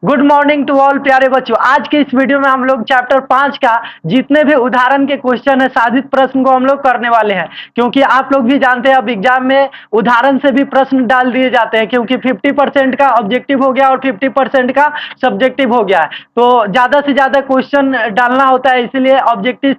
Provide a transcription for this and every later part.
Good morning to all प्यारे बच्चों। आज के इस वीडियो में हम लोग चैप्टर 5 का जितने भी उदाहरण के क्वेश्चन है साधित प्रश्न को हम लोग करने वाले हैं, क्योंकि आप लोग भी जानते हैं अब एग्जाम में उदाहरण से भी प्रश्न डाल दिए जाते हैं, क्योंकि 50% का ऑब्जेक्टिव हो गया और 50% का सब्जेक्टिव हो गया है। तो ज्यादा से ज्यादा क्वेश्चन डालना होता है, इसीलिए ऑब्जेक्टिव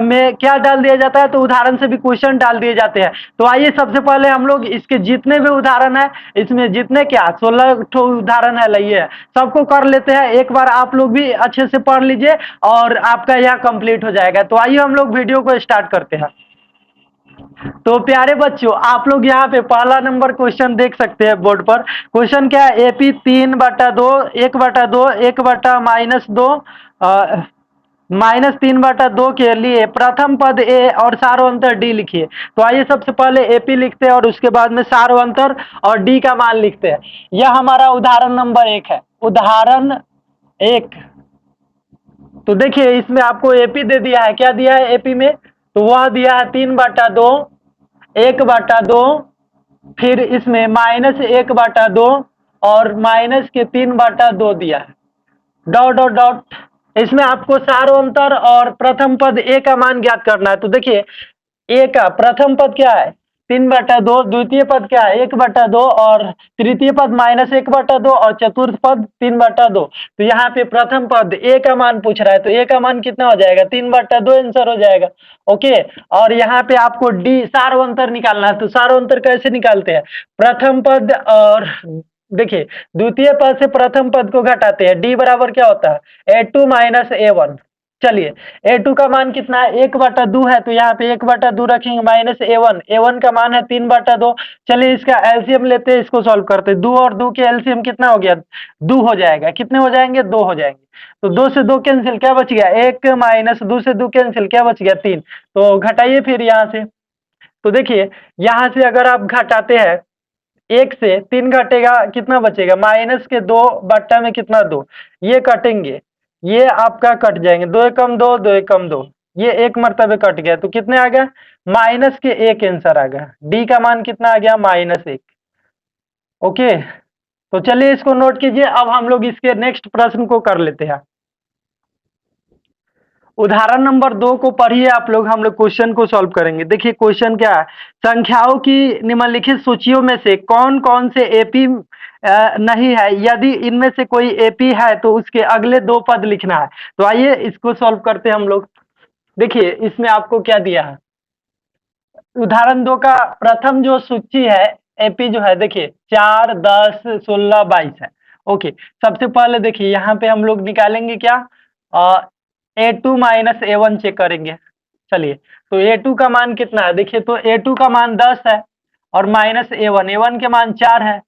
में क्या डाल दिया जाता है, तो उदाहरण से भी क्वेश्चन डाल दिए जाते हैं। तो आइए सबसे पहले हम लोग इसके जितने भी उदाहरण है, इसमें जितने क्या 16 ठो उदाहरण है, लाइए सबको कर लेते हैं। एक बार आप लोग भी अच्छे से पढ़ लीजिए और आपका यह कंप्लीट हो जाएगा। तो आइए हम लोग वीडियो को स्टार्ट करते हैं। तो प्यारे बच्चों, आप लोग यहाँ पे पहला नंबर क्वेश्चन देख सकते हैं बोर्ड पर। क्वेश्चन क्या है? एपी 3/2 1/2 1/-2 -3/2 के लिए प्रथम पद ए और सारोंतर डी लिखिए। तो आइए सबसे पहले एपी लिखते हैं और उसके बाद में सारोंतर और डी का मान लिखते हैं। यह हमारा उदाहरण नंबर 1 है। उदाहरण 1। तो देखिए इसमें आपको एपी दे दिया है। क्या दिया है एपी में? तो वह दिया है 3/2 1/2, फिर इसमें -1/2 और -3/2 दिया है। Dot dot dot. इसमें आपको सारोंतर और प्रथम पद ए का मान ज्ञात करना है। तो देखिए ए का प्रथम पद क्या है? 3/2, द्वितीय पद क्या है? 1/2 और तृतीय पद -1/2 और चतुर्थ पद 3/2। तो यहाँ पे प्रथम पद ए का मान पूछ रहा है, तो ए का मान कितना हो जाएगा? 3/2 आंसर हो जाएगा। ओके। और यहाँ पे आपको डी सारोंतर निकालना है। तो सारोंतर कैसे निकालते हैं? प्रथम पद और देखिए द्वितीय पद से प्रथम पद को घटाते हैं। डी बराबर क्या होता है? A2 - A1। चलिए A2 का मान कितना है? 1/2 है, तो यहाँ पे 1/2 रखेंगे -A1। A1 का मान है 3/2। चलिए इसका एलसीएम लेते हैं, इसको सॉल्व करते हैं। 2 और 2 के एलसीएम कितना हो गया? 2 हो जाएगा। कितने हो जाएंगे? 2 हो जाएंगे। तो 2 से 2 कैंसिल, क्या बच गया? 1 - 2 से 2 कैंसिल, क्या बच गया? 3। तो घटाइए फिर यहाँ से। तो देखिए यहाँ से अगर आप घटाते हैं 1 से 3 घटेगा, कितना बचेगा? -2 बट्टा में कितना? 2। ये कटेंगे, ये आपका कट जाएंगे। 2 एकम 2, 2 एकम 2, ये एक मरतबे कट गया। तो कितने आ गया? -1 आंसर आ गया। डी का मान कितना आ गया? -1। ओके। तो चलिए इसको नोट कीजिए। अब हम लोग इसके नेक्स्ट प्रश्न को कर लेते हैं। उदाहरण नंबर 2 को पढ़िए आप लोग, हम लोग क्वेश्चन को सॉल्व करेंगे। देखिए क्वेश्चन क्या है? संख्याओं की निम्नलिखित सूचियों में से कौन कौन से एपी नहीं है? यदि इनमें से कोई एपी है तो उसके अगले 2 पद लिखना है। तो आइए इसको सॉल्व करते हैं हम लोग। देखिए इसमें आपको क्या दिया है? उदाहरण 2 का प्रथम जो सूची है एपी जो है, देखिए 4 10 16 22 है। ओके। सबसे पहले देखिए यहाँ पे हम लोग निकालेंगे क्या? A2 - A1 चेक करेंगे। चलिए तो A2 का मान कितना है? देखिए तो A2 का मान 10 है और -A1, A1 के मान 4 है।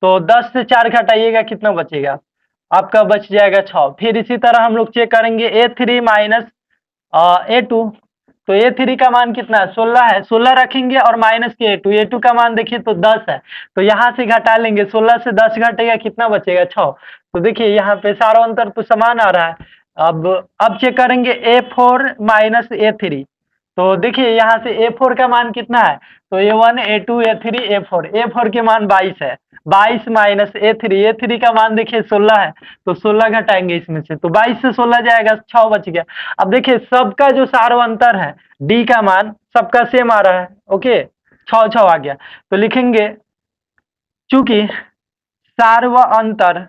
तो 10 से 4 घटाइएगा, कितना बचेगा? आपका बच जाएगा 6। फिर इसी तरह हम लोग चेक करेंगे A3 - A2। तो A3 का मान कितना है? 16 है। 16 रखेंगे और माइनस के A2। A2 का मान देखिए तो 10 है, तो यहाँ से घटा लेंगे। 16 से 10 घटेगा, कितना बचेगा? 6। तो देखिए यहाँ पे सारा अंतर तो समान आ रहा है। अब चेक करेंगे A4 - A3। तो देखिए यहाँ से A4 का मान कितना है? तो A1 A2 A3 A4। A4 के मान 22 है। 22 - A3। A3 का मान देखिए 16 है, तो 16 घटाएंगे इसमें से, तो 22 से 16 जाएगा, 6 बच गया। अब देखिए सबका जो सार्वंतर है डी का मान सबका सेम आ रहा है। ओके, 6 6 आ गया। तो लिखेंगे चूंकि सार्वंतर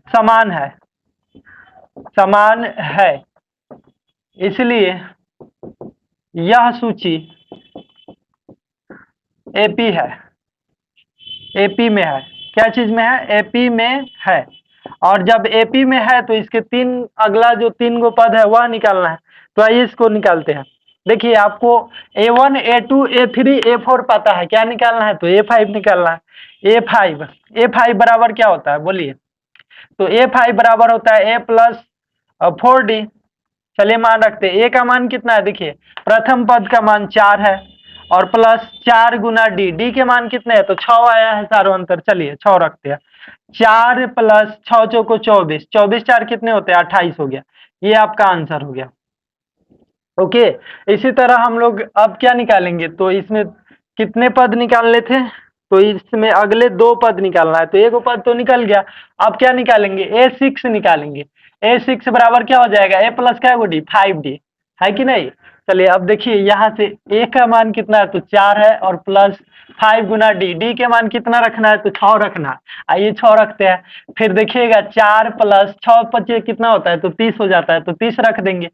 समान है, इसलिए यह सूची एपी है। एपी में है। क्या चीज में है? एपी में है। और जब एपी में है तो इसके अगला जो 3 गो पद है वह निकालना है। तो आइए इसको निकालते हैं। देखिए आपको A1 A2 A3 A4 पता है, क्या निकालना है? तो A5 निकालना है। A5 बराबर क्या होता है बोलिए? तो A5 बराबर होता है A + 4D। चलिए मान रखते हैं। ए का मान कितना है? देखिए प्रथम पद का मान 4 है और प्लस 4 गुना डी के मान कितने हैं? तो 6 आया है सार्वंतर। चलिए 6 रखते हैं। 4 + 6 चौको 24, 24 4 कितने होते हैं? 28 हो गया। ये आपका आंसर हो गया। ओके। इसी तरह हम लोग अब क्या निकालेंगे? तो इसमें कितने पद निकालने थे? तो इसमें अगले दो पद निकालना है, तो एक पद तो निकल गया। अब क्या निकालेंगे, A6 निकालेंगे। A6 बराबर क्या हो जाएगा, A प्लस क्या है, 5D है कि नहीं। चलिए अब देखिए यहाँ से A का मान कितना है, तो 4 है, और प्लस 5 गुना D के मान कितना रखना है, तो 6 रखना है। आइए 6 रखते हैं। फिर देखिएगा 4 प्लस 6 पचे कितना होता है, तो 30 हो जाता है, तो 30 रख देंगे।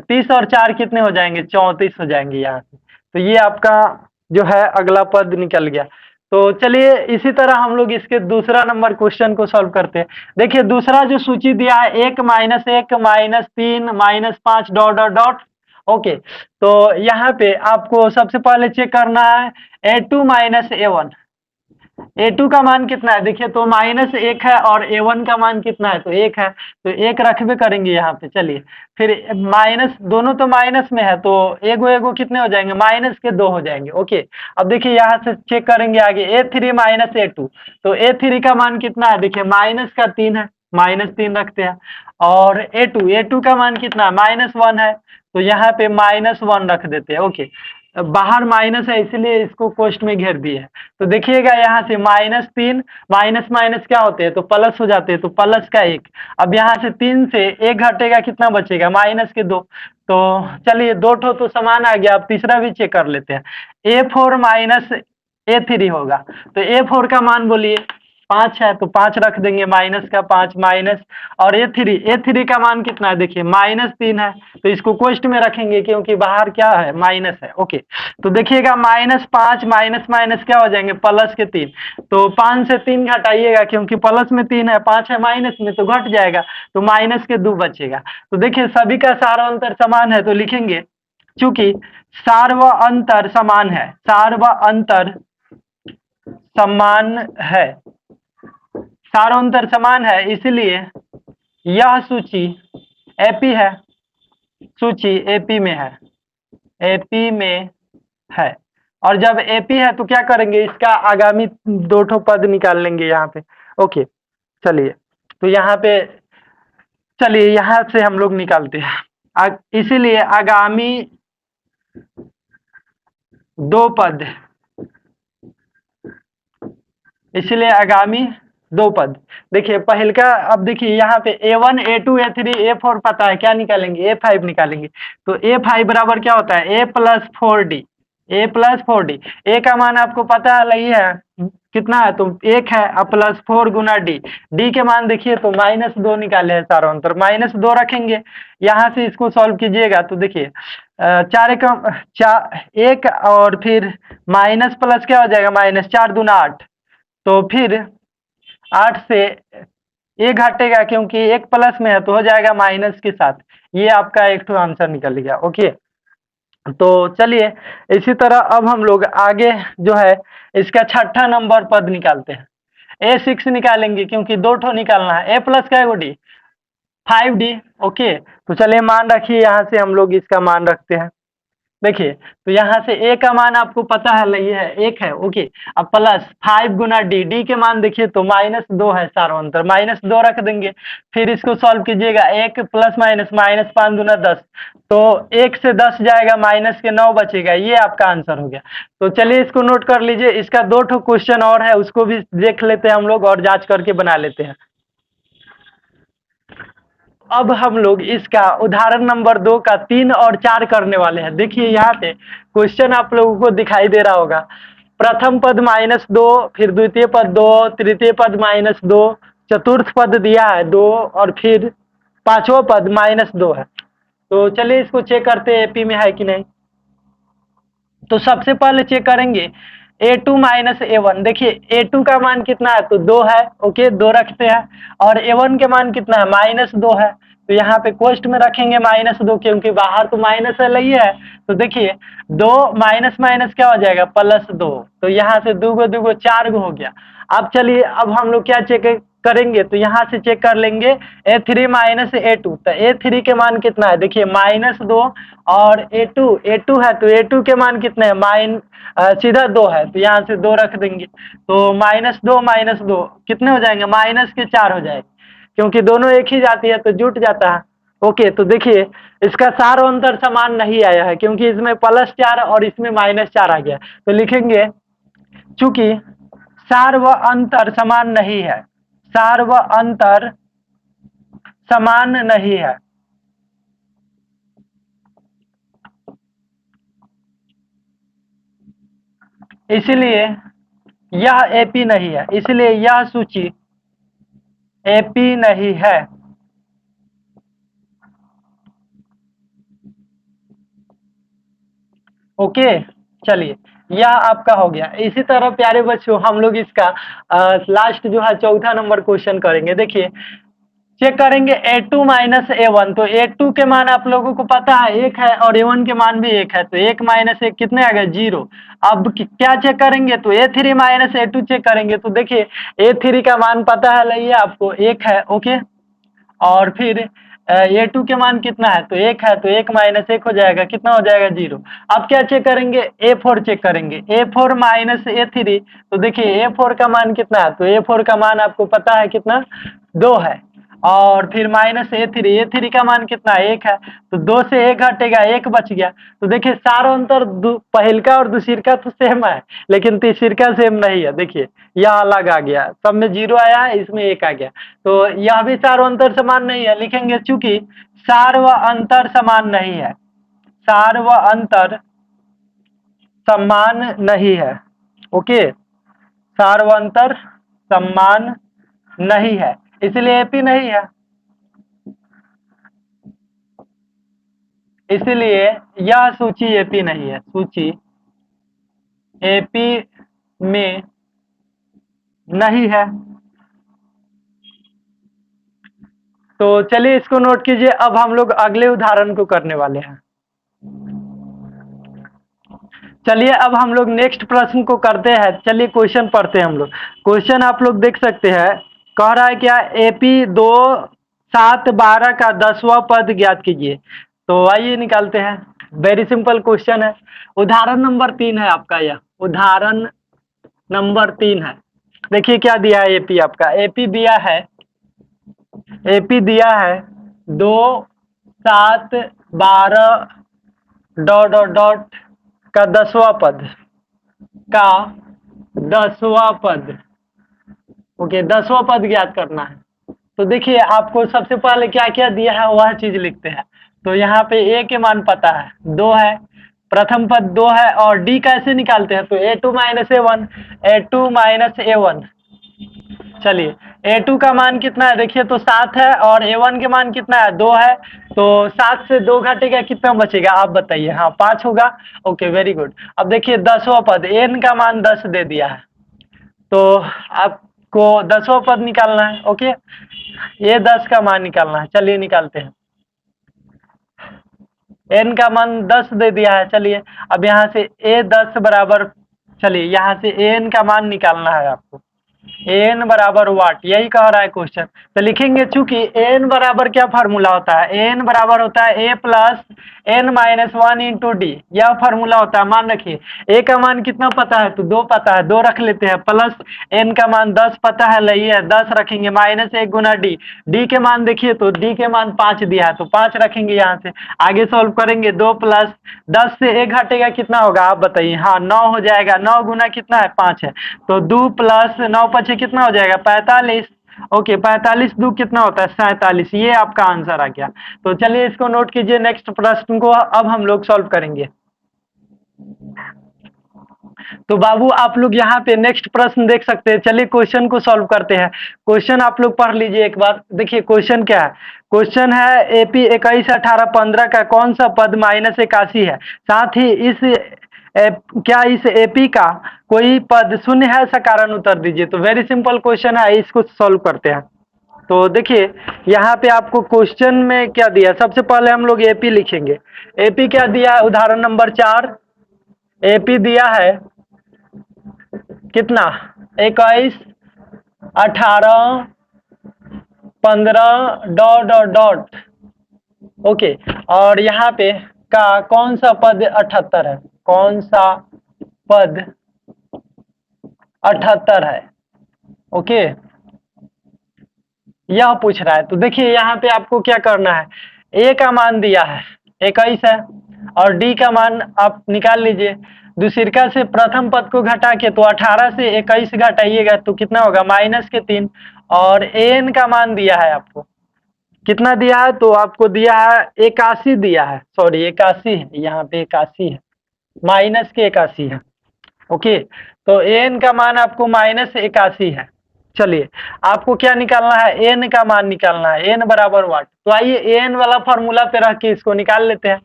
30 और 4 कितने हो जाएंगे, 34 हो जाएंगे यहाँ से। तो ये आपका जो है अगला पद निकल गया। तो चलिए इसी तरह हम लोग इसके दूसरा नंबर क्वेश्चन को सॉल्व करते हैं। देखिए दूसरा जो सूची दिया है, 1 -1 -3 -5 डॉट डॉट डॉट। ओके, तो यहाँ पे आपको सबसे पहले चेक करना है A2 -A1। A2 का मान कितना है, देखिए तो -1 है, और A1 का मान कितना है, तो 1 है, तो 1 रखबे करेंगे यहाँ पे। चलिए फिर माइनस, दोनों तो माइनस में है, तो एगो एगो कितने हो जाएंगे, -2 हो जाएंगे। ओके, अब देखिए यहाँ से चेक करेंगे आगे, A3 -A2, तो A3 का मान कितना है, देखिए -3 है, -3 रखते हैं। और A2 का मान कितना है, -1 है, तो यहाँ पे -1 रख देते हैं। ओके, बाहर माइनस है इसलिए इसको कोष्ट में घेर दिए है। तो देखिएगा यहाँ से -3 माइनस माइनस क्या होते हैं, तो प्लस हो जाते हैं, तो प्लस का 1। अब यहाँ से 3 से 1 घटेगा, कितना बचेगा, -2। तो चलिए दो ठो तो समान आ गया। अब तीसरा भी चेक कर लेते हैं। A4 -A3 होगा, तो A4 का मान बोलिए 5 है, तो 5 रख देंगे, माइनस का 5 माइनस। और A3 का मान कितना है, देखिए -3 है, तो इसको कोष्ट में रखेंगे क्योंकि बाहर क्या है, माइनस है। ओके, तो देखिएगा -5 माइनस माइनस क्या हो जाएंगे, प्लस के 3। तो 5 से 3 घटाइएगा क्योंकि प्लस में 3 है, 5 है माइनस में, तो घट जाएगा, तो -2 बचेगा। तो देखिए सभी का सार व अंतर समान है, तो लिखेंगे चूंकि सार व अंतर समान है, सार व अंतर समान है, सार व अंतर समान है, इसलिए यह सूची एपी है, सूची एपी में है, एपी में है। और जब एपी है तो क्या करेंगे, इसका आगामी दो ठो पद निकाल लेंगे यहाँ पे। ओके, चलिए तो यहाँ पे, चलिए यहाँ से हम लोग निकालते हैं। इसीलिए आगामी दो पद, इसलिए आगामी दो पद, देखिए पहल का, अब देखिए यहाँ पे A1 A2 A3 A4 पता है, क्या निकालेंगे, A5 निकालेंगे। तो A5 बराबर क्या होता है, A plus 4D, A plus 4D। A का मान आपको पता है नहीं है कितना है, तो 1 है, अब प्लस 4 गुना D के मान देखिए तो -2 निकाले हैं सारों अंतर, -2 रखेंगे। यहाँ से इसको सॉल्व कीजिएगा तो देखिए 1 और फिर माइनस प्लस क्या हो जाएगा, -4 दूना 8, तो फिर 8 से 1 घटेगा क्योंकि 1 प्लस में है, तो हो जाएगा माइनस के साथ। ये आपका एक तो आंसर निकल गया। ओके, तो चलिए इसी तरह अब हम लोग आगे जो है इसका छठा नंबर पद निकालते हैं। A6 निकालेंगे क्योंकि दो ठो निकालना है। A प्लस क्या है, D 5D। ओके, तो चलिए मान रखिए, यहाँ से हम लोग इसका मान रखते हैं। देखिए तो यहाँ से A का मान आपको पता है नहीं है, 1 है। ओके, अब प्लस 5 गुना D के मान देखिए तो -2 है, सारों अंतर -2 रख देंगे। फिर इसको सॉल्व कीजिएगा, 1 प्लस माइनस -5 गुना 10, तो 1 से 10 जाएगा, -9 बचेगा। ये आपका आंसर हो गया। तो चलिए इसको नोट कर लीजिए। इसका दो ठो क्वेश्चन और है, उसको भी देख लेते हैं हम लोग और जांच करके बना लेते हैं। अब हम लोग इसका उदाहरण नंबर 2 का 3 और 4 करने वाले हैं। देखिए यहाँ पे क्वेश्चन आप लोगों को दिखाई दे रहा होगा, प्रथम पद -2, फिर द्वितीय पद 2, तृतीय पद -2, चतुर्थ पद दिया है 2, और फिर पांचवा पद -2 है। तो चलिए इसको चेक करते हैं एपी में है कि नहीं। तो सबसे पहले चेक करेंगे A2 -A1। देखिए A2 का मान कितना है, तो 2 है। ओके, 2 रखते हैं। और A1 के मान कितना है, -2 है, तो यहाँ पे कोष्ट में रखेंगे -2 क्योंकि बाहर तो माइनस है नहीं है। तो देखिए 2 माइनस माइनस क्या हो जाएगा, +2, तो यहाँ से 2 गो 2 गो 4 गो हो गया। अब चलिए अब हम लोग क्या चेक करेंगे, तो यहाँ से चेक कर लेंगे A3 -A2। तो A3 के मान कितना है, देखिए -2, और A2 है, तो A2 के मान कितने हैं, सीधा 2 है, तो यहाँ से 2 रख देंगे। तो -2 कितने हो जाएंगे, -4 हो जाएंगे, क्योंकि दोनों एक ही जाती है तो जुट जाता है। ओके, तो देखिए इसका सार और अंतर समान नहीं आया है क्योंकि इसमें +4 और इसमें -4 आ गया। तो लिखेंगे चूंकि सार व अंतर समान नहीं है, सार व अंतर समान नहीं है। इसलिए यह एपी नहीं है, इसलिए यह सूची एपी नहीं है। ओके, चलिए यह आपका हो गया। इसी तरह प्यारे बच्चों हम लोग इसका लास्ट जो है चौथा नंबर क्वेश्चन करेंगे। देखिए चेक करेंगे A2 माइनस A1, तो A2 के मान आप लोगों को पता है 1 है और A1 के मान भी 1 है, तो 1 माइनस 1 कितने आ गए 0। अब क्या चेक करेंगे, तो A3 माइनस A2 चेक करेंगे, तो देखिए A3 का मान पता है लइए आपको 1 है। ओके, और फिर A2 के मान कितना है, तो 1 है, तो 1 माइनस 1 हो जाएगा, कितना हो जाएगा 0। अब क्या चेक करेंगे, A4 चेक करेंगे, A4 माइनस A3, तो देखिए A4 का मान कितना है, तो A4 का मान आपको पता है कितना 2 है, और फिर माइनस A3 का मान कितना 1 है, तो 2 से 1 घटेगा 1 बच गया। तो देखिए सारा अंतर पहिलका और दूसरका तो सेम है, लेकिन तीसरका सेम नहीं है। देखिए यह अलग आ गया, सब में 0 आया है, इसमें 1 आ गया, तो यह भी सार व अंतर समान नहीं है। लिखेंगे चूंकि सार व अंतर समान नहीं है, सार व अंतर समान नहीं है। ओके, सार व अंतर समान नहीं है, इसलिए एपी नहीं है। इसलिए यह सूची एपी नहीं है, सूची एपी में नहीं है। तो चलिए इसको नोट कीजिए। अब हम लोग अगले उदाहरण को करने वाले हैं। चलिए अब हम लोग नेक्स्ट प्रश्न को करते हैं। चलिए क्वेश्चन पढ़ते हैं हम लोग। क्वेश्चन आप लोग देख सकते हैं, कह रहा है क्या, एपी 2 7 12 का 10वां पद ज्ञात कीजिए। तो आइए निकालते हैं। वेरी सिंपल क्वेश्चन है। उदाहरण नंबर 3 है आपका, यह उदाहरण नंबर 3 है। देखिए क्या दिया है एपी आपका, एपी दिया है, एपी दिया है 2 7 12 डॉट डॉट डॉट का 10वां पद, का 10वां पद। ओके, 10वां पद ज्ञात करना है। तो देखिए आपको सबसे पहले क्या क्या दिया है वह चीज लिखते हैं। तो यहाँ पे ए के मान पता है 2 है, प्रथम पद 2 है, और डी कैसे निकालते हैं, तो A2 minus A1, A2 minus A1। चलिए A2 का मान कितना है, देखिए तो 7 है, और A1 के मान कितना है 2 है, तो 7 से 2 घटेगा कितना बचेगा आप बताइए। हाँ 5 होगा। Okay very good. अब देखिए 10वां पद, n का मान 10 दे दिया है, तो आपको 10वां पद निकालना है। ओके, ये 10 का मान निकालना है। चलिए निकालते हैं। n का मान 10 दे दिया है। चलिए अब यहाँ से A10 बराबर, चलिए यहाँ से an का मान निकालना है आपको। एन बराबर वाट, यही कह रहा है क्वेश्चन। तो लिखेंगे चूंकि एन बराबर क्या फार्मूला होता है, एन बराबर होता है a plus n minus 1 into d, यह फार्मूला होता है। मान रखिए ए का मान कितना पता है, तो 2 पता है, 2 रख लेते हैं, प्लस एन का मान 10 पता है, लइए 10 रखेंगे, माइनस 1 गुना डी, डी के मान देखिए तो डी के मान 5 दिया है, तो 5 रखेंगे। यहाँ से आगे सॉल्व करेंगे, 2 प्लस 10 से 1 घटेगा कितना होगा आप बताइए। हाँ 9 हो जाएगा, 9 गुना कितना है 5 है, तो 2 प्लस 9 पचे कितना हो जाएगा 45। ओके 45 2 कितना होता है 47, ये आपका आंसर आ गया। तो चलिए इसको नोट कीजिए। नेक्स्ट प्रश्न को अब हम लोग सॉल्व करेंगे। तो बाबू आप लोग यहाँ पे नेक्स्ट प्रश्न देख सकते हैं। चलिए क्वेश्चन को सॉल्व करते हैं। क्वेश्चन आप लोग पढ़ लीजिए एक बार। देखिए क्वेश्चन क्या है, क्वेश्चन है एपी 21 18 15 का कौन सा पद माइनस 81 है, साथ ही क्या इस एपी का कोई पद शून्य है, ऐसा कारण उत्तर दीजिए। तो वेरी सिंपल क्वेश्चन है, इसको सॉल्व करते हैं। तो देखिए यहाँ पे आपको क्वेश्चन में क्या दिया, सबसे पहले हम लोग एपी लिखेंगे। एपी क्या दिया है, उदाहरण नंबर 4, एपी दिया है कितना 21 18 15 डॉट डॉट डॉट। ओके, और यहाँ पे का कौन सा पद 78 है, कौन सा पद 78 है। ओके, यह पूछ रहा है। तो देखिए यहाँ पे आपको क्या करना है, ए का मान दिया है 21 है, और डी का मान आप निकाल लीजिए। दूसरिका से प्रथम पद को घटा के, तो 18 से 21 घटाइएगा तो कितना होगा -3। और an का मान दिया है आपको, कितना दिया है, तो आपको दिया है 81 दिया है, सॉरी 81 है, यहाँ पे 81 है, -81 है। ओके, तो an का मान आपको -81 है। चलिए, आपको क्या निकालना है, n का मान निकालना है, n बराबर वाट। तो आइए n वाला फॉर्मूला पे रख के इसको निकाल लेते हैं।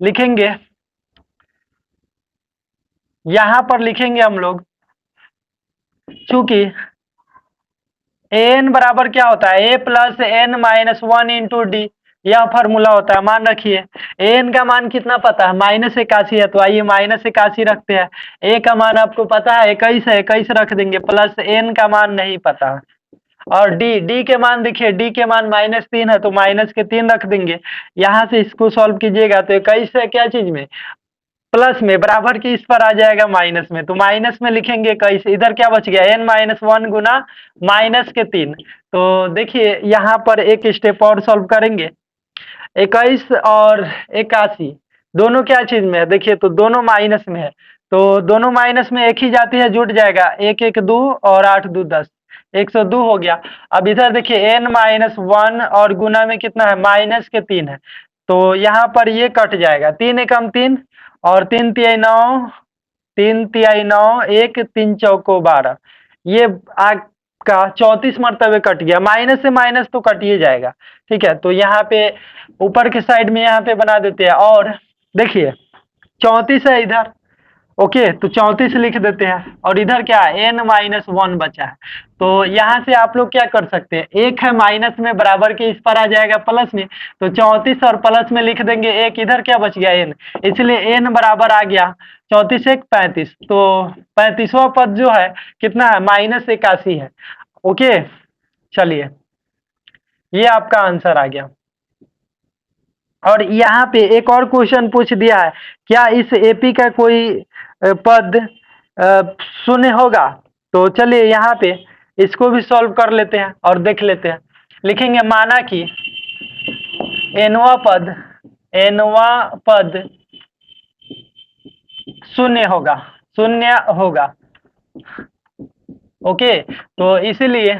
लिखेंगे, यहां पर लिखेंगे हम लोग, चूंकि an बराबर क्या होता है, a plus n minus 1 into d, यह फॉर्मूला होता है। मान रखिए an का मान कितना पता है, -81 है, तो आइए -81 रखते हैं। a का मान आपको पता है 21 है, 21 रख देंगे, प्लस n का मान नहीं पता है। और d के मान देखिए, d के मान -3 है, तो -3 रख देंगे। यहाँ से इसको सॉल्व कीजिएगा तो 21 है क्या चीज में, प्लस में, बराबर की इस पर आ जाएगा माइनस में, तो माइनस में लिखेंगे 21। इधर क्या बच गया, n-1 गुना -3। तो देखिए यहाँ पर एक स्टेप और सॉल्व करेंगे। 21 और 81 दोनों क्या चीज में है, देखिए तो दोनों माइनस में है, तो दोनों माइनस में एक ही जाती है, जुट जाएगा, 1 1 2 और 8 2 10, 102 हो गया। अब इधर देखिए n-1 और गुना में कितना है, -3 है, तो यहाँ पर ये कट जाएगा, 3 एकम 3 और 3 तिहाई 9, 3 तिहाई 9, 1 3 चौको 12, ये आपका 34 मरतबे कट गया। माइनस से माइनस तो कट ही जाएगा, ठीक है। तो यहाँ पे ऊपर के साइड में यहाँ पे बना देते हैं, और देखिए 34 है इधर, ओके, तो 34 लिख देते हैं, और इधर क्या है, n-1 बचा है। तो यहाँ से आप लोग क्या कर सकते हैं, एक है माइनस में, बराबर के इस पर आ जाएगा प्लस में, तो 34 और प्लस में लिख देंगे एक, इधर क्या बच गया n, इसलिए n बराबर आ गया 34 1 35, तो 35वां पद जो है कितना है, -81 है। ओके, चलिए ये आपका आंसर आ गया। और यहाँ पे एक और क्वेश्चन पूछ दिया है, क्या इस एपी का कोई पद शून्य होगा। तो चलिए यहाँ पे इसको भी सॉल्व कर लेते हैं और देख लेते हैं। लिखेंगे, माना कि एनवा पद शून्य होगा। ओके, तो इसलिए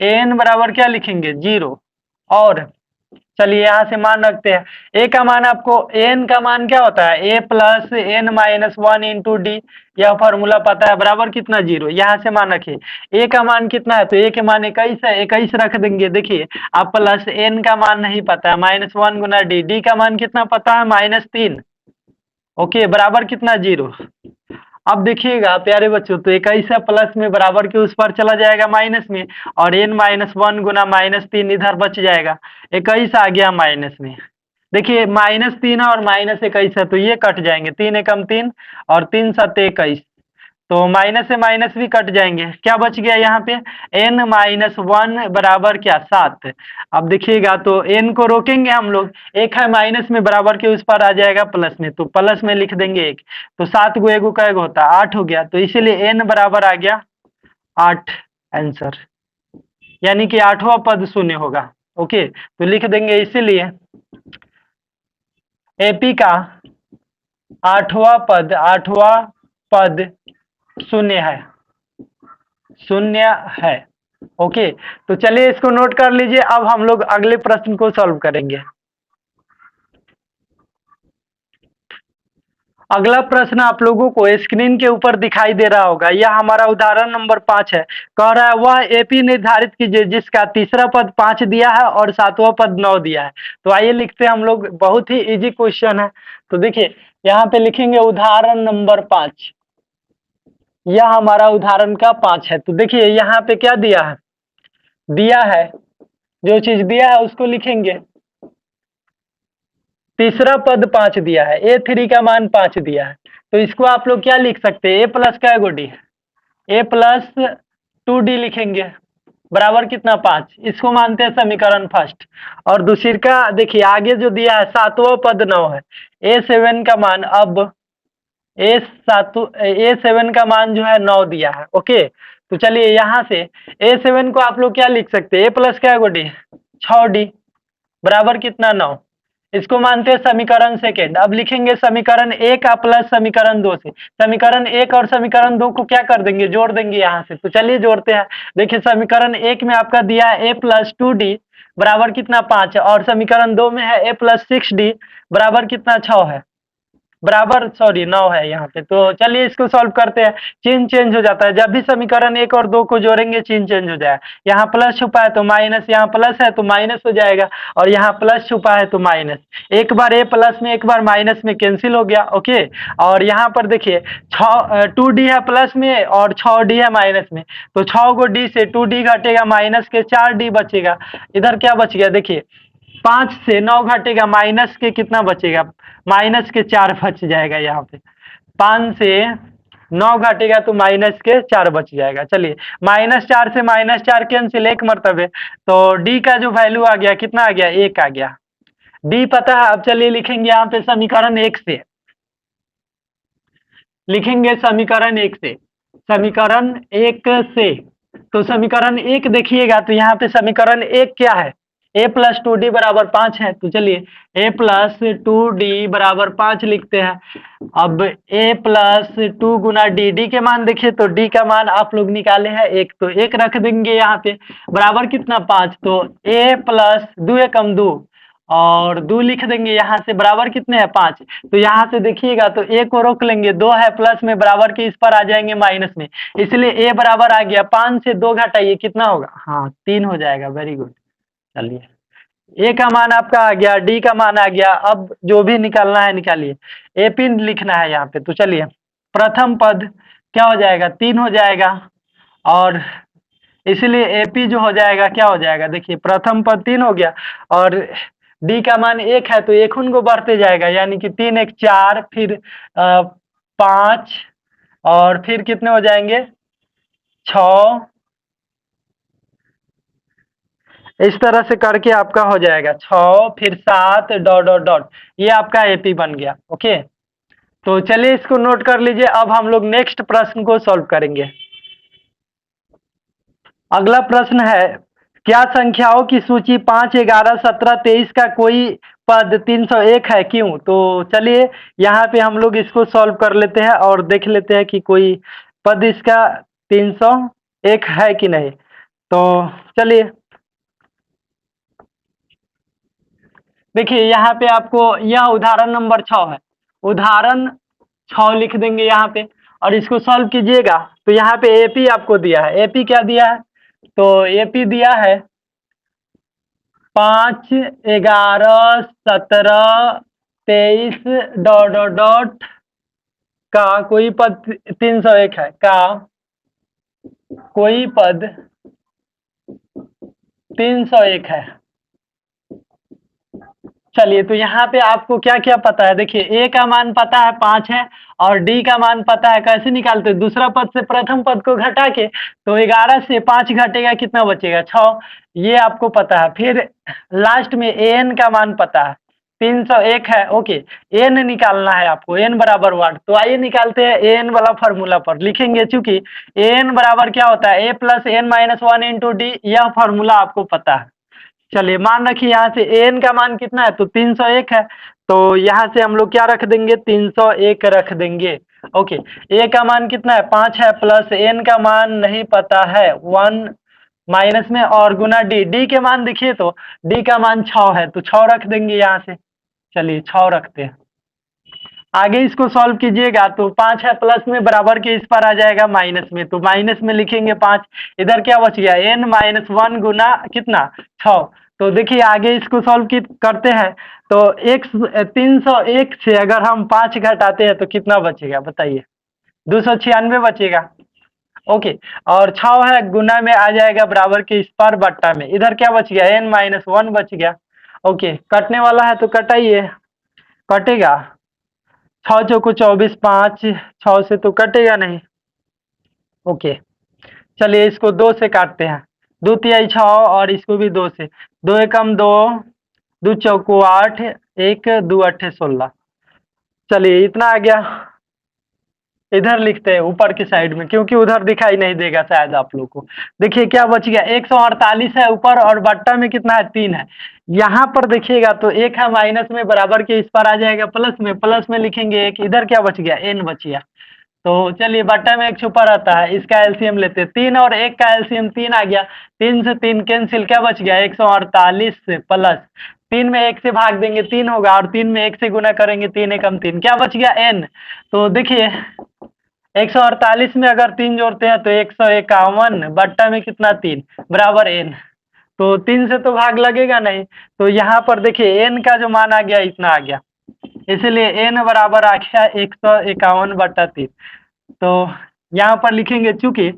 एन बराबर क्या लिखेंगे, 0। और चलिए यहाँ से मान रखते हैं, ए का मान आपको, एन का मान क्या होता है, a plus n-1 into d, यह फॉर्मूला पता है, बराबर कितना, 0। यहाँ से मान रखिए ए का मान कितना है, तो ए के मान 21 है, 21 रख देंगे। देखिए आप प्लस एन का मान नहीं पता है, -1 गुना डी, डी का मान कितना पता है, -3, ओके, बराबर कितना, 0। अब देखिएगा प्यारे बच्चों, तो 21 प्लस में बराबर के उस पर चला जाएगा माइनस में, और n-1 गुना -3 इधर बच जाएगा, 21 आ गया माइनस में। देखिए -3 और -21 है, तो ये कट जाएंगे, 3 एकम 3 और 3 7 21, तो माइनस से माइनस भी कट जाएंगे। क्या बच गया यहाँ पे, n-1 बराबर क्या, 7। अब देखिएगा तो n को रोकेंगे हम लोग, एक है माइनस में, बराबर के उस पर आ जाएगा प्लस में, तो प्लस में लिख देंगे 1, तो 7 गो एगो का एगो होता है, 8 हो गया, तो इसीलिए n बराबर आ गया 8 आंसर, यानी कि 8वां पद शून्य होगा। ओके, तो लिख देंगे, इसीलिए एपी का 8वां पद शून्य है। ओके, तो चलिए इसको नोट कर लीजिए। अब हम लोग अगले प्रश्न को सॉल्व करेंगे। अगला प्रश्न आप लोगों को स्क्रीन के ऊपर दिखाई दे रहा होगा, यह हमारा उदाहरण नंबर 5 है। कह रहा है, वह एपी निर्धारित कीजिए जिसका तीसरा पद 5 दिया है और 7वां पद 9 दिया है। तो आइए लिखते हैं हम लोग, बहुत ही इजी क्वेश्चन है। तो देखिए यहाँ पे लिखेंगे उदाहरण नंबर 5, यह हमारा उदाहरण का 5 है। तो देखिए यहाँ पे क्या दिया है, जो चीज दिया है उसको लिखेंगे। तीसरा पद 5 दिया है, a3 का मान 5 दिया है, तो इसको आप लोग क्या लिख सकते हैं, a प्लस क्या है, डी, a प्लस 2d लिखेंगे, बराबर कितना, 5। इसको मानते हैं समीकरण फर्स्ट। और दूसरी का देखिए आगे जो दिया है 7वां पद 9 है, a7 का मान, अब a7 का मान जो है 9 दिया है। ओके, तो चलिए यहाँ से a7 को आप लोग क्या लिख सकते हैं, a प्लस क्या है, डी, 6d, बराबर कितना, 9। इसको मानते हैं समीकरण सेकेंड। अब लिखेंगे समीकरण 1 का प्लस समीकरण 2 से। समीकरण 1 और समीकरण 2 को क्या कर देंगे, जोड़ देंगे यहाँ से। तो चलिए जोड़ते हैं। देखिए समीकरण 1 में आपका दिया है a+2d बराबर कितना 5 है, और समीकरण 2 में है a+6d बराबर कितना 6 है, बराबर सॉरी 9 है यहाँ पे। तो चलिए इसको सॉल्व करते हैं। चिन्ह चेंज हो जाता है, जब भी समीकरण 1 और 2 को जोड़ेंगे चिन्ह चेंज हो जाएगा। यहाँ प्लस छुपा है तो माइनस, यहाँ प्लस है तो माइनस हो जाएगा, और यहाँ प्लस छुपा है तो माइनस। एक बार ए प्लस में एक बार माइनस में कैंसिल हो गया। ओके, और यहाँ पर देखिए 2d है प्लस में और 6d है माइनस में, तो 6 को d से 2d घटेगा, माइनस के 4d बचेगा। इधर क्या बच गया, देखिए 5 से 9 घटेगा, माइनस के कितना बचेगा, माइनस के 4 बच जाएगा। यहाँ पे 5 से 9 घटेगा तो माइनस के 4 बच जाएगा। चलिए -4 से -4 कैंसिल, एक मरतबे, तो डी का जो वैल्यू आ गया कितना आ गया, 1 आ गया। डी पता है। अब चलिए लिखेंगे यहाँ पे समीकरण 1 से, लिखेंगे समीकरण 1 से, समीकरण 1 से। तो समीकरण 1 देखिएगा तो यहाँ पे समीकरण 1 क्या है, a+2d बराबर 5 है। तो चलिए a+2d बराबर 5 लिखते हैं। अब a+2 गुना डी के मान देखिए, तो डी का मान आप लोग निकाले हैं 1, तो 1 रख देंगे यहाँ पे, बराबर कितना 5, तो a+2 एकम 2 और 2 लिख देंगे यहाँ से, बराबर कितने हैं 5। तो यहाँ से देखिएगा तो a को रोक लेंगे, 2 है प्लस में, बराबर के इस पर आ जाएंगे माइनस में, इसलिए a बराबर आ गया 5 से 2 घटाइए कितना होगा, हाँ 3 हो जाएगा। Very good. चलिए ए का मान आपका आ गया, डी का मान आ गया। अब जो भी निकालना है निकालिए, ए पिन लिखना है यहाँ पे। तो चलिए प्रथम पद क्या हो जाएगा, 3 हो जाएगा, और इसलिए एपी जो हो जाएगा क्या हो जाएगा, देखिए प्रथम पद 3 हो गया, और डी का मान 1 है तो 1 उनको बढ़ते जाएगा, यानी कि 3 1 4, फिर 5, और फिर कितने हो जाएंगे 6, इस तरह से करके आपका हो जाएगा 6, फिर 7 डॉट डॉट डॉट, ये आपका एपी बन गया। ओके, तो चलिए इसको नोट कर लीजिए। अब हम लोग नेक्स्ट प्रश्न को सॉल्व करेंगे। अगला प्रश्न है, क्या संख्याओं की सूची 5, 11, 17, 23 का कोई पद 301 है, क्यों। तो चलिए यहाँ पे हम लोग इसको सॉल्व कर लेते हैं और देख लेते हैं कि कोई पद इसका 301 है कि नहीं। तो चलिए देखिए यहाँ पे आपको यह उदाहरण नंबर 6 है, उदाहरण 6 लिख देंगे यहाँ पे, और इसको सॉल्व कीजिएगा। तो यहाँ पे एपी आपको दिया है, एपी क्या दिया है, तो एपी दिया है 5, 11, 17, 23 डॉट डॉट डॉट का कोई पद 301 है, का कोई पद 301 है। चलिए तो यहाँ पे आपको क्या क्या पता है, देखिए ए का मान पता है 5 है, और डी का मान पता है। कैसे निकालते हैं, दूसरा पद से प्रथम पद को घटा के, तो 11 से 5 घटेगा कितना बचेगा 6, ये आपको पता है। फिर लास्ट में एन का मान पता है 301 है। ओके, एन निकालना है आपको, एन बराबर 1। तो आइए निकालते हैं एन वाला फॉर्मूला पर लिखेंगे, चूंकि एन बराबर क्या होता है, a+n-1 इंटू डी, यह फॉर्मूला आपको पता है। चलिए मान रखिए यहाँ से एन का मान कितना है, तो 301 है, तो यहाँ से हम लोग क्या रख देंगे, 301 रख देंगे। ओके, ए का मान कितना है 5 है, प्लस एन का मान नहीं पता है 1 माइनस में, और गुना डी, डी के मान देखिए तो डी का मान 6 है, तो 6 रख देंगे यहाँ से। चलिए 6 रखते हैं, आगे इसको सॉल्व कीजिएगा तो 5 है प्लस में, बराबर के इस पर आ जाएगा माइनस में, तो माइनस में लिखेंगे 5, इधर क्या बच गया n-1 गुना कितना 6। तो देखिए आगे इसको सॉल्व करते हैं, तो 301 से अगर हम 5 घटाते हैं तो कितना बचेगा बताइए, 296 बचेगा। ओके, और 6 है गुना में आ जाएगा बराबर के इस पर बट्टा में, इधर क्या बच गया n-1 बच गया। ओके, कटने वाला है तो कटाइए, कटेगा 6 चौको 24, 5 6 से तो कटेगा नहीं। ओके, चलिए इसको 2 से काटते हैं, 2 तिहाई 6, और इसको भी 2 से, 2 एकम 2, 2 चौको 8, 1 2 अट्ठे 16। चलिए इतना आ गया। इधर लिखते हैं ऊपर की साइड में, क्योंकि उधर दिखाई नहीं देगा शायद आप लोग को। देखिए क्या बच गया, 148 है ऊपर और बट्टा में कितना है, 3 है। यहाँ पर देखिएगा तो एक है माइनस में, बराबर के इस पर आ जाएगा प्लस में लिखेंगे एक, इधर क्या बच गया, n बच गया। तो चलिए बट्टा में एक छुपा रहता है, इसका एलसीएम लेते हैं, 3 और 1 का एलसीएम 3 आ गया, 3 से 3 कैंसिल, क्या बच गया, 148 से प्लस 3 में 1 से भाग देंगे 3 होगा, और 3 में 1 से गुना करेंगे 3 एकम 3, क्या बच गया, n। तो देखिए 148 में अगर 3 जोड़ते हैं तो 151, बट्टा में कितना, 3 बराबर n। तो 3 से तो भाग लगेगा नहीं, तो यहाँ पर देखिए n का जो मान आ गया इतना आ गया, इसलिए n बराबर आ गया 151/3। तो यहाँ पर लिखेंगे चूंकि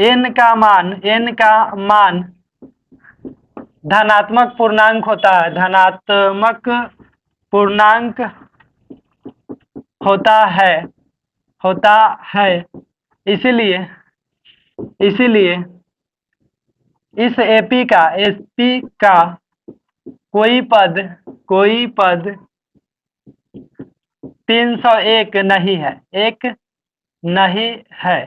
n का मान धनात्मक पूर्णांक होता है, धनात्मक पूर्णांक होता है, इसीलिए इस एपी का कोई पद 301 नहीं है।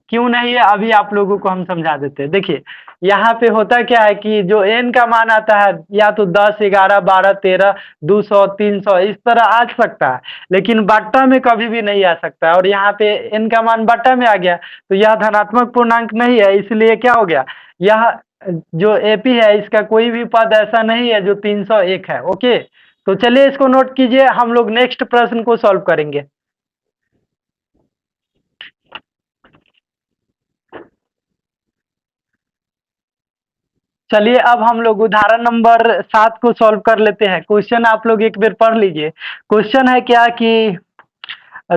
क्यों नहीं है, अभी आप लोगों को हम समझा देते हैं। देखिए यहाँ पे होता क्या है कि जो n का मान आता है या तो 10, 11, 12, 13, 200, 300 इस तरह आ सकता है, लेकिन बट्टा में कभी भी नहीं आ सकता है। और यहाँ पे n का मान बट्टा में आ गया तो यह धनात्मक पूर्णांक नहीं है, इसलिए क्या हो गया, यह जो एपी है इसका कोई भी पद ऐसा नहीं है जो 301 है। ओके, तो चलिए इसको नोट कीजिए, हम लोग नेक्स्ट प्रश्न को सॉल्व करेंगे। चलिए अब हम लोग उदाहरण नंबर 7 को सॉल्व कर लेते हैं। क्वेश्चन आप लोग एक बार पढ़ लीजिए। क्वेश्चन है क्या कि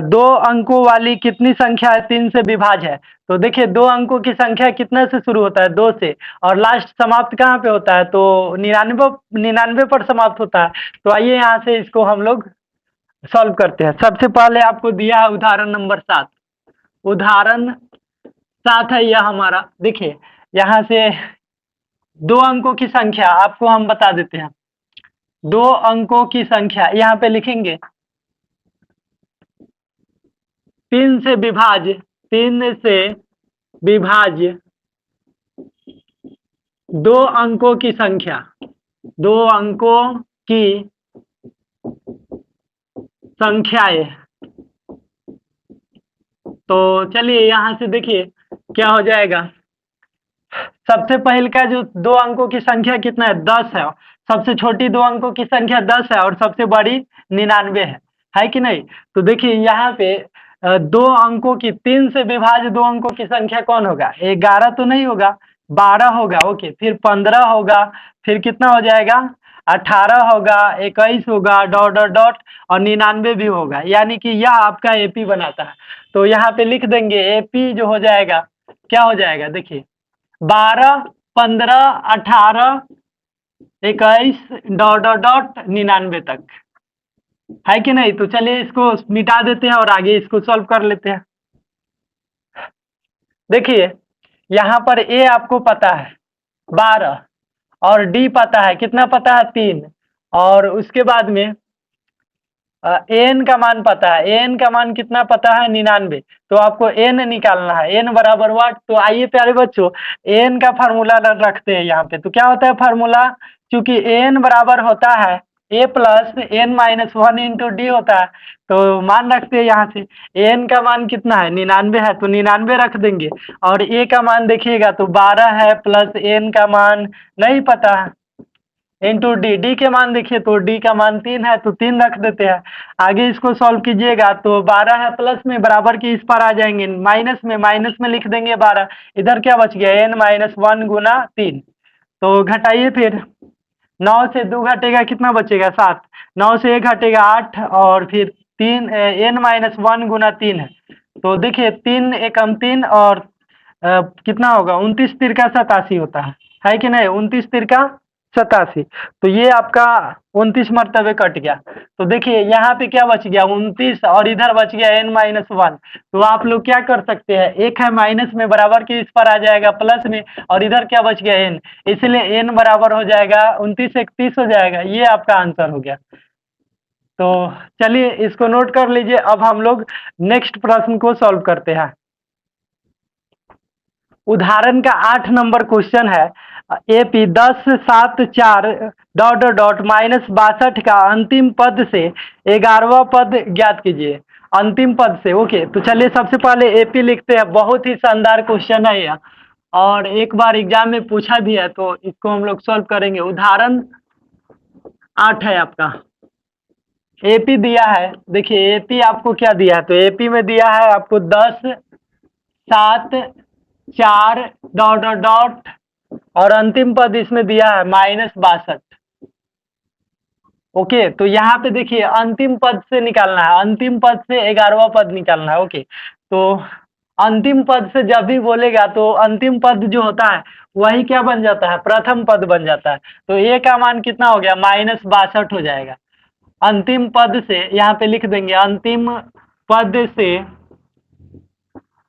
2 अंकों वाली कितनी संख्या 3 से विभाज्य है। तो देखिए 2 अंकों की संख्या कितने से शुरू होता है, 2 से, और लास्ट समाप्त कहाँ पे होता है, तो 99 पर समाप्त होता है। तो आइए यहाँ से इसको हम लोग सॉल्व करते हैं। सबसे पहले आपको दिया है उदाहरण नंबर 7। उदाहरण 7 है यह हमारा। देखिए यहाँ से 2 अंकों की संख्या आपको हम बता देते हैं। 2 अंकों की संख्या यहाँ पे लिखेंगे 3 से विभाज्य 2 अंकों की संख्या, 2 अंकों की संख्याएं। तो चलिए यहाँ से देखिए क्या हो जाएगा। सबसे पहले का जो 2 अंकों की संख्या कितना है, 10 है। सबसे छोटी 2 अंकों की संख्या 10 है और सबसे बड़ी 99 है कि नहीं। तो देखिए यहाँ पे 2 अंकों की 3 से विभाज्य 2 अंकों की संख्या कौन होगा, 11 तो नहीं होगा, 12 होगा। ओके, फिर 15 होगा, फिर कितना हो जाएगा, 18 होगा, 21 होगा, डॉट डॉट डॉट, और 99 भी होगा, यानी कि यह आपका एपी बनाता है। तो यहाँ पे लिख देंगे एपी जो हो जाएगा, क्या हो जाएगा, देखिए 12, 15, 18, 21, डॉट डॉट डॉट 99 तक, है कि नहीं। तो चलिए इसको मिटा देते हैं और आगे इसको सॉल्व कर लेते हैं। देखिए यहाँ पर ए आपको पता है 12, और डी पता है, कितना पता है, 3, और उसके बाद में एन का मान पता है, एन का मान कितना पता है, 99। तो आपको एन निकालना है, एन बराबर व्हाट। तो आइए प्यारे बच्चों एन का फार्मूला रखते हैं यहाँ पे। तो क्या होता है फार्मूला, क्योंकि एन बराबर होता है a plus n minus 1 into d होता है। तो मान रखते हैं यहाँ से, एन का मान कितना है, 99 है, तो 99 रख देंगे। और ए का मान देखिएगा तो 12 है, प्लस एन का मान नहीं पता है, इंटू डी, डी के मान देखिए तो डी का मान 3 है, तो 3 रख देते हैं। आगे इसको सॉल्व कीजिएगा तो 12 है, प्लस में बराबर के इस पर आ जाएंगे, माइनस में लिख देंगे 12। इधर क्या बच गया, n माइनस 1 गुना 3। तो घटाइए फिर, 9 से 2 घटेगा कितना बचेगा, 7, 9 से 1 घटेगा 8, और फिर 3 n माइनस 1 गुना 3 है। तो देखिए 3 एकम 3, और कितना होगा, 29 तिरका 87 होता है कि नहीं, 29 तिरका 87। तो ये आपका 29 मरतबे कट गया। तो देखिए यहाँ पे क्या बच गया, 29, और इधर बच गया n माइनस 1। तो आप लोग क्या कर सकते हैं, एक है माइनस में, बराबर के इस पर आ जाएगा प्लस में, और इधर क्या बच गया n, इसलिए n बराबर हो जाएगा 29 1 30 हो जाएगा। ये आपका आंसर हो गया। तो चलिए इसको नोट कर लीजिए। अब हम लोग नेक्स्ट प्रश्न को सॉल्व करते हैं। उदाहरण का 8 नंबर क्वेश्चन है, एपी 10 7 4 डॉट डॉट डॉट -62 का अंतिम पद से 11वां पद ज्ञात कीजिए। अंतिम पद से, ओके। तो चलिए सबसे पहले एपी लिखते हैं। बहुत ही शानदार क्वेश्चन है यह, और एक बार एग्जाम में पूछा भी है, तो इसको हम लोग सॉल्व करेंगे। उदाहरण 8 है आपका। एपी दिया है, देखिए एपी आपको क्या दिया है, तो एपी में दिया है आपको 10 7 4 डॉट डॉट डॉट, और अंतिम पद इसमें दिया है -62। ओके, तो यहाँ पे देखिए अंतिम पद से निकालना है, अंतिम पद से 11वां पद निकालना है। ओके, तो अंतिम पद से जब भी बोलेगा तो अंतिम पद जो होता है वही क्या बन जाता है, प्रथम पद बन जाता है। तो ए का मान कितना हो गया, -62 हो जाएगा। अंतिम पद से यहाँ पे लिख देंगे, अंतिम पद से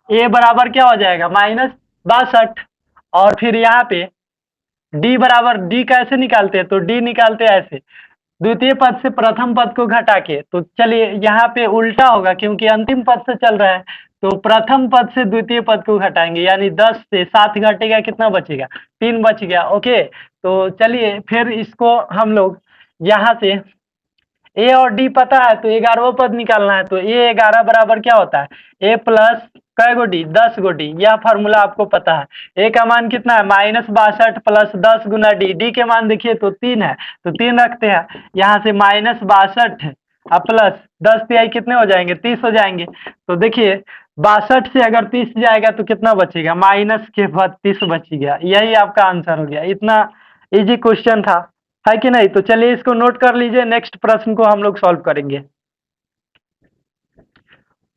ए बराबर क्या हो जाएगा, -62। और फिर यहाँ पे डी बराबर, डी कैसे निकालते हैं, तो डी निकालते हैं ऐसे, द्वितीय पद से प्रथम पद को घटा के। तो चलिए यहाँ पे उल्टा होगा, क्योंकि अंतिम पद से चल रहा है, तो प्रथम पद से द्वितीय पद को घटाएंगे, यानी 10 से 7 घटेगा, कितना बचेगा, 3 बच गया। ओके, तो चलिए फिर इसको हम लोग यहाँ से ए और डी पता है, तो 11वां पद निकालना है। तो ए 11 बराबर क्या होता है, ए प्लस कै गो डी, 10 गो डी। यह फार्मूला आपको पता है। ए का मान कितना है, -62 प्लस 10 गुना डी। डी के मान देखिए तो 3 है, तो 3 रखते हैं यहाँ से, -62 प्लस 10 तिहाई कितने हो जाएंगे, 30 हो जाएंगे। तो देखिए 62 से अगर 30 जाएगा तो कितना बचेगा, माइनस के बाद 30 बच गया। यही आपका आंसर हो गया। इतना इजी क्वेश्चन था, है कि नहीं। तो चलिए इसको नोट कर लीजिए, नेक्स्ट प्रश्न को हम लोग सॉल्व करेंगे।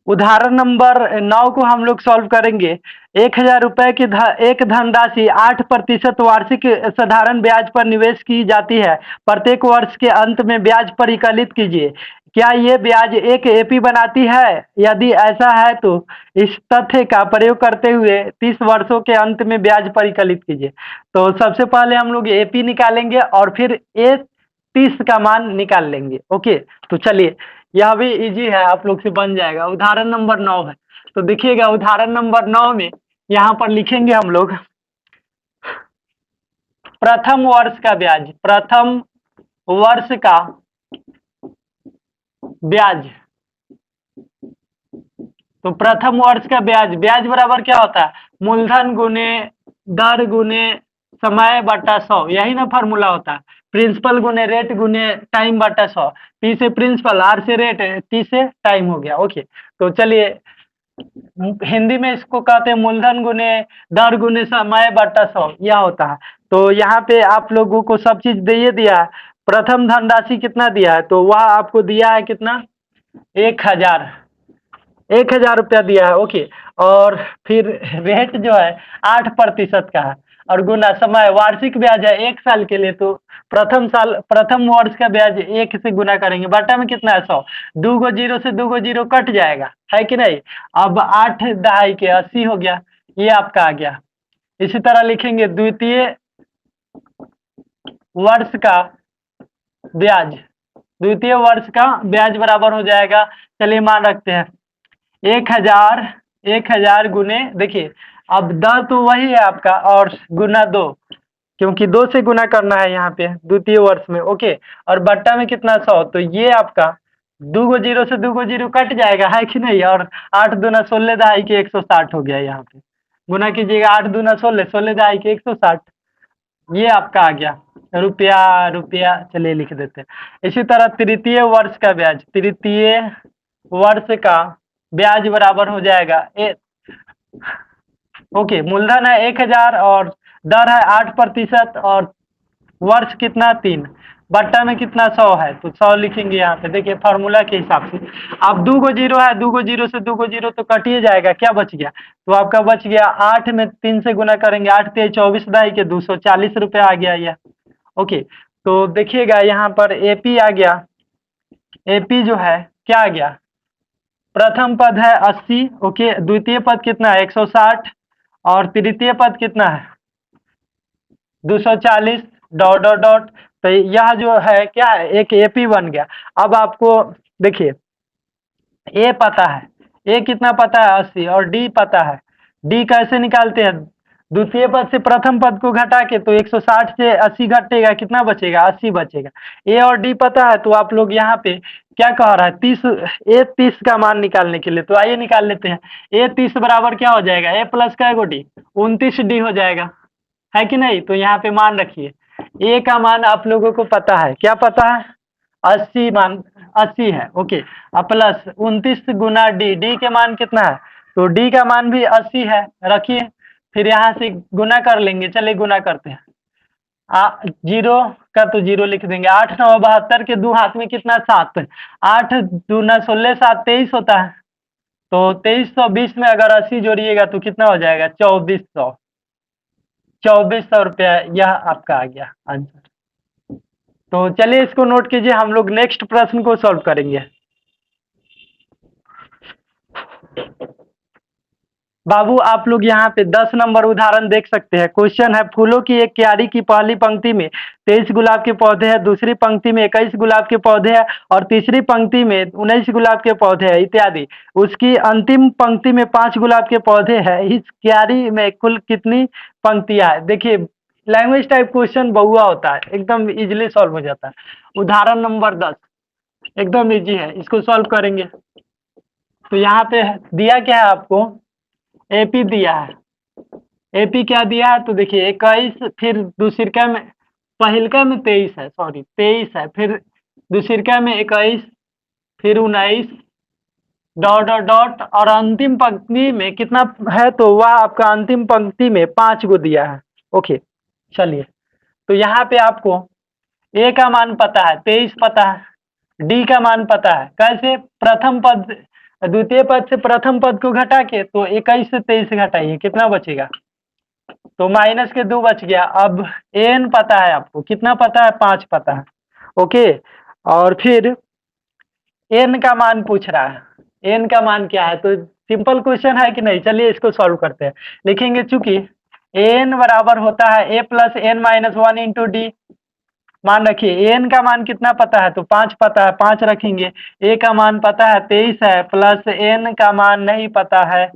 उदाहरण नंबर 9 को हम लोग सॉल्व करेंगे। 1000 रुपए की एक धनराशि 8% वार्षिक साधारण ब्याज पर निवेश की जाती है। प्रत्येक वर्ष के अंत में ब्याज परिकलित कीजिए। क्या ये ब्याज एक एपी बनाती है? यदि ऐसा है तो इस तथ्य का प्रयोग करते हुए 30 वर्षों के अंत में ब्याज परिकलित कीजिए। तो सबसे पहले हम लोग एपी निकालेंगे और फिर ए 30 का मान निकाल लेंगे। ओके, तो चलिए यह भी इजी है, आप लोग से बन जाएगा। उदाहरण नंबर 9 है, तो देखिएगा उदाहरण नंबर 9 में यहाँ पर लिखेंगे हम लोग प्रथम वर्ष का ब्याज, प्रथम वर्ष का ब्याज। तो प्रथम वर्ष का ब्याज, ब्याज बराबर क्या होता है, मूलधन गुने दर गुने समय बटा 100, यही ना फार्मूला होता है। प्रिंसिपल गुने रेट गुने टाइम बटा 100। पी से प्रिंसिपल, आर से रेट, टी से टाइम हो गया। ओके, तो चलिए हिंदी में इसको कहते हैं मूलधन गुने दर गुने समय बटा 100, यह होता है। तो यहाँ पे आप लोगों को सब चीज दे दिया है। प्रथम धनराशि कितना दिया है, तो वह आपको दिया है कितना, 1000 रुपया दिया है। ओके, और फिर रेट जो है 8% का है, और गुना समय, वार्षिक ब्याज है 1 साल के लिए, तो प्रथम वर्ष का ब्याज 1 से गुना करेंगे, बटा में कितना है 100। 2 गो जीरो से 2 गो जीरो कट जाएगा, है कि नहीं। अब 8 दहाई के 80 हो गया, ये आपका आ गया। इसी तरह लिखेंगे द्वितीय वर्ष का ब्याज, द्वितीय वर्ष का ब्याज बराबर हो जाएगा, चलिए मान रखते हैं 1000 गुने, देखिए अब दर तो वही है आपका, और गुना 2, क्योंकि 2 से गुना करना है यहाँ पे द्वितीय वर्ष में। ओके, और बट्टा में कितना 100, तो ये आपका 2 गो जीरो से 2 गो जीरो कट जाएगा, है कि नहीं। और 8 दूना 16 दहाई के 160 हो गया, यहाँ पे गुना कीजिएगा, 8 दूना 16, 16 दहाई के 160, ये आपका आ गया रुपया। रुपया चलिए लिख देते हैं। इसी तरह तृतीय वर्ष का ब्याज, तृतीय वर्ष का ब्याज बराबर हो जाएगा ओके, मूलधन है 1000 और दर है 8%, और वर्ष कितना 3, बट्टा में कितना 100 है, तो 100 लिखेंगे यहाँ पे। देखिए फार्मूला के हिसाब से, अब 2 गो जीरो है, 2 गो जीरो से 2 गो जीरो तो कटिए जाएगा, क्या बच गया, तो आपका बच गया 8 में 3 से गुना करेंगे, 8 ते 24 दाई के 240 रुपया आ गया यह। ओके, तो देखिएगा यहाँ पर एपी आ गया, एपी जो है क्या आ गया, प्रथम पद है 80, ओके, द्वितीय पद कितना है 160, और तृतीय पद कितना है 240 डॉट डॉट डॉट, तो यह जो है क्या है, एक एपी बन गया। अब आपको देखिए ए पता है, ए कितना पता है 80, और डी पता है। डी कैसे निकालते हैं, द्वितीय पद से प्रथम पद को घटा के, तो 160 से 80 घटेगा, कितना बचेगा 80 बचेगा। ए और डी पता है, तो आप लोग यहाँ पे क्या कह रहा है 30, ए 30 का मान निकालने के लिए, तो आइए निकाल लेते हैं। ए 30 बराबर क्या हो जाएगा, ए प्लस क्या गो डी, 29 डी हो जाएगा, है कि नहीं। तो यहाँ पे मान रखिए, ए का मान आप लोगों को पता है, क्या पता है 80 मान 80 है, ओके। अब प्लस 29 गुना डी, डी के मान कितना है, तो डी का मान भी 80 है, रखिए। फिर यहाँ से गुना कर लेंगे, चलिए गुना करते हैं। जीरो का तो जीरो लिख देंगे, 8 9 72 के दो हाथ में कितना 7, 8 दूना 16 7 23 होता है। तो 2320 में अगर 80 जोड़िएगा तो कितना हो जाएगा 2400, 2400 रुपया, यह आपका आ गया आंसर। तो चलिए इसको नोट कीजिए, हम लोग नेक्स्ट प्रश्न को सॉल्व करेंगे। बाबू आप लोग यहाँ पे 10 नंबर उदाहरण देख सकते हैं। क्वेश्चन है, फूलों की एक क्यारी की पहली पंक्ति में 23 गुलाब के पौधे हैं, दूसरी पंक्ति में 21 गुलाब के पौधे हैं, और तीसरी पंक्ति में 19 गुलाब के पौधे हैं इत्यादि। उसकी अंतिम पंक्ति में 5 गुलाब के पौधे हैं। इस क्यारी में कुल कितनी पंक्तियां हैं। देखिए लैंग्वेज टाइप क्वेश्चन बहुआ होता है, एकदम इजिली सॉल्व हो जाता है। उदाहरण नंबर 10 एकदम इजी है, इसको सॉल्व करेंगे। तो यहाँ पे दिया क्या है आपको, एपी दिया है। एपी क्या दिया है, तो देखिए 21, फिर दूसरिका में पहिलका में 23 है, सॉरी 23 है, फिर दूसरिका में 21, फिर 19 डॉट डॉट डॉट, और अंतिम पंक्ति में कितना है, तो वह आपका अंतिम पंक्ति में 5 को दिया है, ओके। चलिए तो यहाँ पे आपको ए का मान पता है 23 पता है, डी का मान पता है, कैसे प्रथम पद द्वितीय पद से प्रथम पद को घटा के, तो 21 से 23 घटाइए, कितना बचेगा, तो माइनस के 2 बच गया। अब एन पता है आपको, कितना पता है 5 पता है, ओके। और फिर एन का मान पूछ रहा है, एन का मान क्या है, तो सिंपल क्वेश्चन है कि नहीं, चलिए इसको सॉल्व करते हैं। लिखेंगे चूंकि एन बराबर होता है a plus n minus 1 into d. मान रखिए एन का मान कितना पता है, तो 5 पता है, 5 रखेंगे। ए का मान पता है 23 है, प्लस एन का मान नहीं पता है,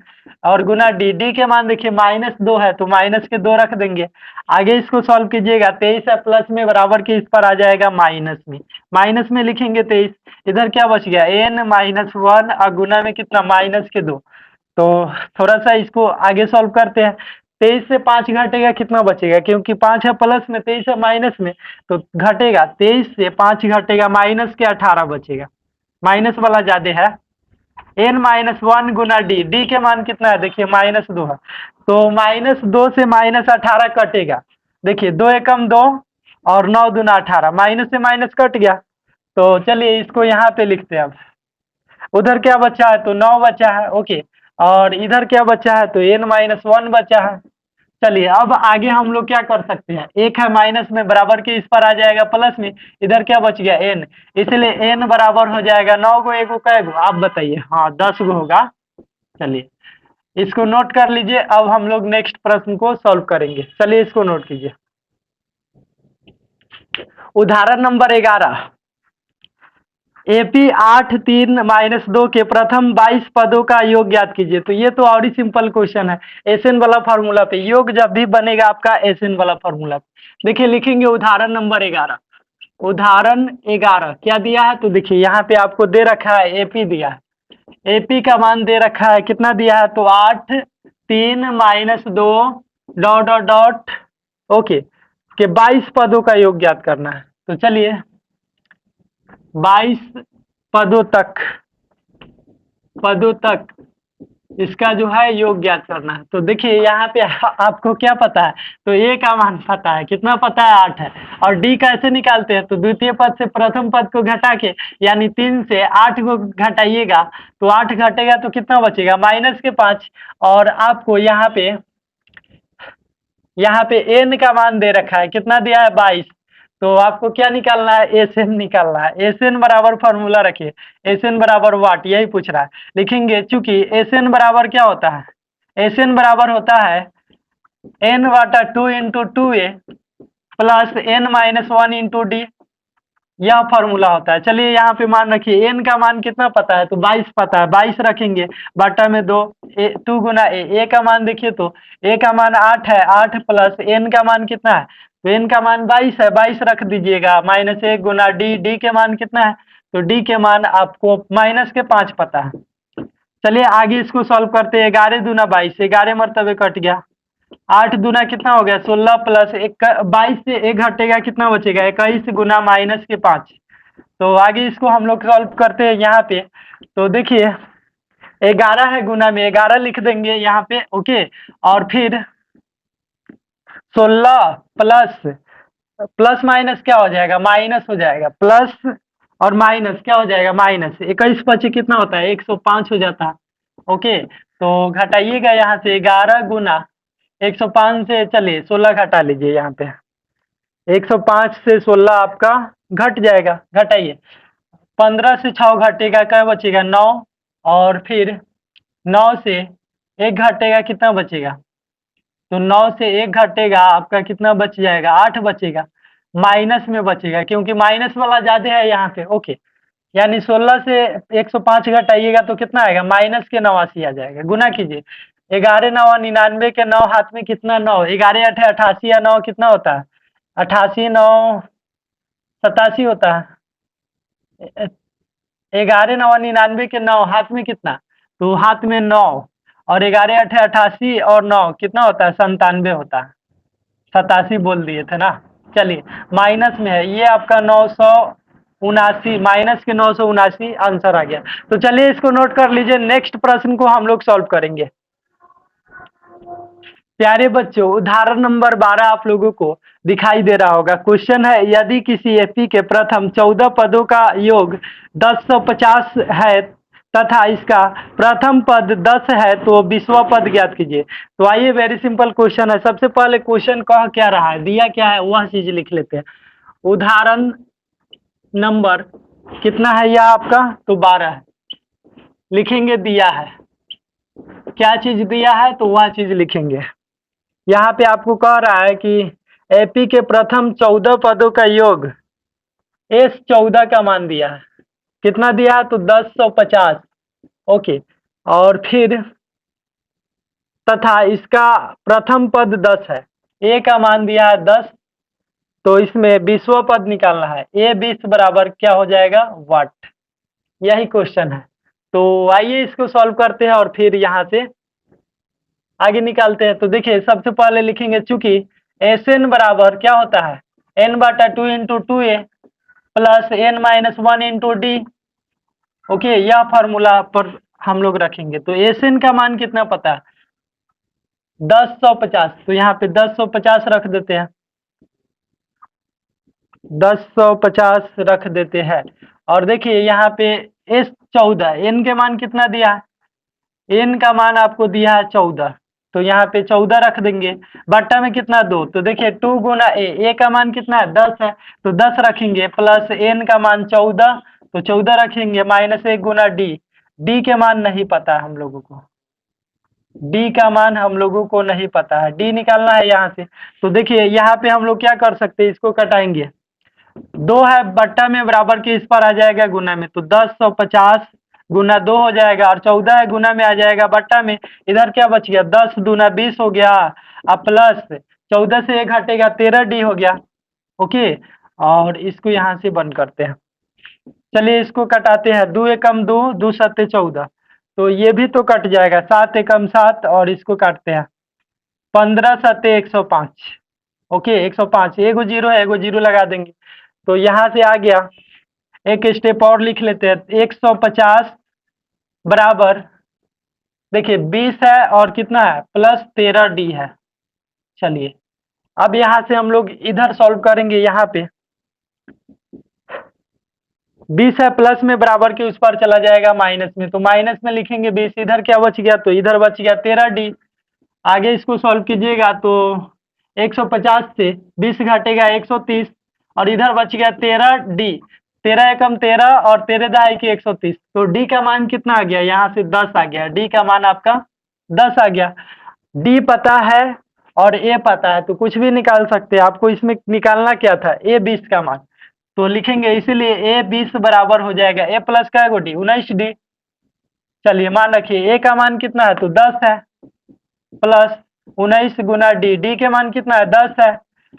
और गुना डी, डी के मान देखिए -2 है, तो माइनस के 2 रख देंगे। आगे इसको सॉल्व कीजिएगा, 23 है प्लस में बराबर के इस पर आ जाएगा माइनस में, माइनस में लिखेंगे 23, इधर क्या बच गया एन -1, और गुना में कितना -2। तो थोड़ा सा इसको आगे सॉल्व करते हैं। 23 से 5 घटेगा, कितना बचेगा, क्योंकि 5 है प्लस में, 23 है माइनस में, तो घटेगा 23 से 5 घटेगा, माइनस के 18 बचेगा, माइनस वाला ज्यादा है। n-1 गुना डी, डी के मान कितना है, देखिए -2 है, तो -2 से -18 कटेगा। देखिए 2 एकम 2 और 9 दूना 18, माइनस से माइनस कट गया। तो चलिए इसको यहाँ पे लिखते हैं। अब उधर क्या बचा है, तो 9 बचा है, ओके। और इधर क्या बचा है, तो n-1 बचा है। चलिए अब आगे हम लोग क्या कर सकते हैं, एक है माइनस में, बराबर के इस पर आ जाएगा प्लस में, इधर क्या बच गया n, इसलिए n बराबर हो जाएगा 9 गो, एक कै गो आप बताइए, हाँ 10 गो होगा। चलिए इसको नोट कर लीजिए, अब हम लोग नेक्स्ट प्रश्न को सॉल्व करेंगे। चलिए इसको नोट कीजिए। उदाहरण नंबर 11, एपी 8 3 -2 के प्रथम 22 पदों का योग ज्ञात कीजिए। तो ये तो और ही सिंपल क्वेश्चन है, एसएन वाला फार्मूला पे, योग जब भी बनेगा आपका एसएन वाला फार्मूला पे। देखिए लिखेंगे उदाहरण नंबर 11, उदाहरण 11 क्या दिया है, तो देखिए यहाँ पे आपको दे रखा है एपी दिया है, एपी का मान दे रखा है, कितना दिया है, तो 8 3 -2 डॉट डॉट डॉट, ओके, के 22 पदों का योग ज्ञात करना है। तो चलिए 22 पदों तक इसका जो है योग ज्ञात करना है। तो देखिए यहाँ पे आपको क्या पता है, तो ए का मान पता है, कितना पता है 8 है, और डी कैसे निकालते हैं, तो द्वितीय पद से प्रथम पद को घटा के, यानी 3 से 8 को घटाइएगा, तो 8 घटेगा तो कितना बचेगा माइनस के 5, और आपको यहाँ पे एन का मान दे रखा है, कितना दिया है 22, तो आपको क्या निकालना है, एसएन निकालना है। एसएन बराबर फॉर्मूला रखिए, एसएन बराबर वाट, यही पूछ रहा है। लिखेंगे चूंकि एसएन बराबर क्या होता है, एसएन बराबर होता है n/2 × 2a plus n minus 1 into d, यह फॉर्मूला होता है। चलिए यहाँ पे मान रखिए n का मान कितना पता है, तो 22 पता है, 22 रखेंगे बटा में 2, 2 गुना a का मान देखिए तो a का मान 8 है, 8 प्लस n का मान कितना है, तो n का मान 22 है, 22 रख दीजिएगा, माइनस 1 गुना d के मान कितना है, तो d के मान आपको माइनस के 5 पता है। चलिए आगे इसको सॉल्व करते हैं। 11 दूना 22, 11 मरतबे कट गया, 8 दूना कितना हो गया 16 प्लस 22 से 1 घटेगा, कितना बचेगा 21 गुना माइनस के 5। तो आगे इसको हम लोग सॉल्व करते हैं यहाँ पे। तो देखिए 11 है, गुना में 11 लिख देंगे यहाँ पे, ओके, और फिर 16 प्लस प्लस माइनस क्या हो जाएगा, माइनस हो जाएगा, प्लस और माइनस क्या हो जाएगा, माइनस, 21 पचे कितना होता है 105 हो जाता है, ओके। तो घटाइएगा यहाँ से 11 गुना 105 से, चलिए 16 घटा लीजिए यहाँ पे, 105 से 16 आपका घट जाएगा, घटाइए, 15 से 6 घटेगा, क्या बचेगा 9, और फिर 9 से 1 घटेगा, कितना बचेगा, तो 9 से 1 घटेगा आपका कितना बच जाएगा, 8 बचेगा, माइनस में बचेगा क्योंकि माइनस वाला ज्यादा है यहाँ पे, ओके। यानी 16 से 105 घटाइएगा तो कितना आएगा, माइनस के 89 आ जाएगा। गुना कीजिए, 11 9 99 के 9 हाथ में कितना 9, 11 8 88 या 9 कितना होता है 88, 9 87 होता है। 11 9 99 के 9 हाथ में कितना, तो हाथ में 9, और 11 8 88 और 9 कितना होता है 97 होता है, 87 बोल दिए थे ना। चलिए माइनस में है, ये आपका 979, माइनस के 979 आंसर आ गया। तो चलिए इसको नोट कर लीजिए, नेक्स्ट प्रश्न को हम लोग सॉल्व करेंगे। प्यारे बच्चों, उदाहरण नंबर 12 आप लोगों को दिखाई दे रहा होगा। क्वेश्चन है, यदि किसी एपी के प्रथम 14 पदों का योग 1050 है तथा इसका प्रथम पद 10 है तो 20वां पद ज्ञात कीजिए। तो आइए, वेरी सिंपल क्वेश्चन है। सबसे पहले क्वेश्चन कह क्या रहा है, दिया क्या है वह चीज लिख लेते हैं। उदाहरण नंबर कितना है यह आपका, तो 12 है, लिखेंगे दिया है, क्या चीज दिया है तो वह चीज लिखेंगे। यहाँ पे आपको कह रहा है कि एपी के प्रथम 14 पदों का योग, एस 14 का मान दिया है, कितना दिया है तो 1050, ओके, और फिर तथा इसका प्रथम पद 10 है, ए का मान दिया है 10, तो इसमें 20वां पद निकालना है, ए 20 बराबर क्या हो जाएगा वाट, यही क्वेश्चन है। तो आइए इसको सॉल्व करते हैं और फिर यहाँ से आगे निकालते हैं। तो देखिए सबसे पहले लिखेंगे, चूंकि एस एन बराबर क्या होता है n बटा 2 into 2a plus n minus 1 into D, okay, यह फॉर्मूला पर हम लोग रखेंगे। तो एस एन का मान कितना पता है 1050, तो यहाँ पे 1050 रख देते हैं, 1050 रख देते हैं। और देखिए यहाँ पे एस 14, एन के मान कितना दिया है, एन का मान आपको दिया है 14, तो यहाँ पे 14 रख देंगे, बट्टा में कितना 2, तो देखिए 2 गुना ए का मान कितना है 10 है, तो 10 रखेंगे, प्लस एन का मान 14, तो 14 रखेंगे, माइनस 1 गुना डी के मान नहीं पता है हम लोगों को, डी का मान हम लोगों को नहीं पता है, डी निकालना है यहाँ से। तो देखिए यहाँ पे हम लोग क्या कर सकते हैं, इसको कटाएंगे, 2 है बट्टा में बराबर के इस पर आ जाएगा गुना में, तो 1050 गुना 2 हो जाएगा, और 14 है गुना में आ जाएगा बट्टा में, इधर क्या बच गया 10 दूना 20 हो गया, अब प्लस 14 से 1 हटेगा 13 डी हो गया, ओके। और इसको यहाँ से बंद करते हैं। चलिए इसको कटाते हैं, 2 एकम 2, 2 सत्ते 14, तो ये भी तो कट जाएगा, 7 एकम 7, और इसको काटते हैं 15 सत्ते 105, ओके 105, एगो जीरो है, एगो जीरो लगा देंगे, तो यहाँ से आ गया। एक स्टेप और लिख लेते हैं, 150 बराबर देखिए 20 है और कितना है प्लस 13 डी है। चलिए अब यहाँ से हम लोग इधर सॉल्व करेंगे, यहाँ पे 20 है, प्लस में बराबर के उस पर चला जाएगा माइनस में, तो माइनस में लिखेंगे 20, इधर क्या बच गया, तो इधर बच गया 13 डी। आगे इसको सॉल्व कीजिएगा तो 150 से 20 घटेगा 130, और इधर बच गया 13 डी, 13 एकम 13 और 13 दहाई की 130, तो डी का मान कितना आ गया, यहाँ से 10 आ गया, डी का मान आपका 10 आ गया। डी पता है और ए पता है तो कुछ भी निकाल सकते हैं। आपको इसमें निकालना क्या था, ए 20 का मान, तो लिखेंगे इसीलिए ए 20 बराबर हो जाएगा ए प्लस का गोटी 19d। चलिए मान रखिए ए का मान कितना है तो 10 है, प्लस 19 गुना डी, डी के मान कितना है 10 है।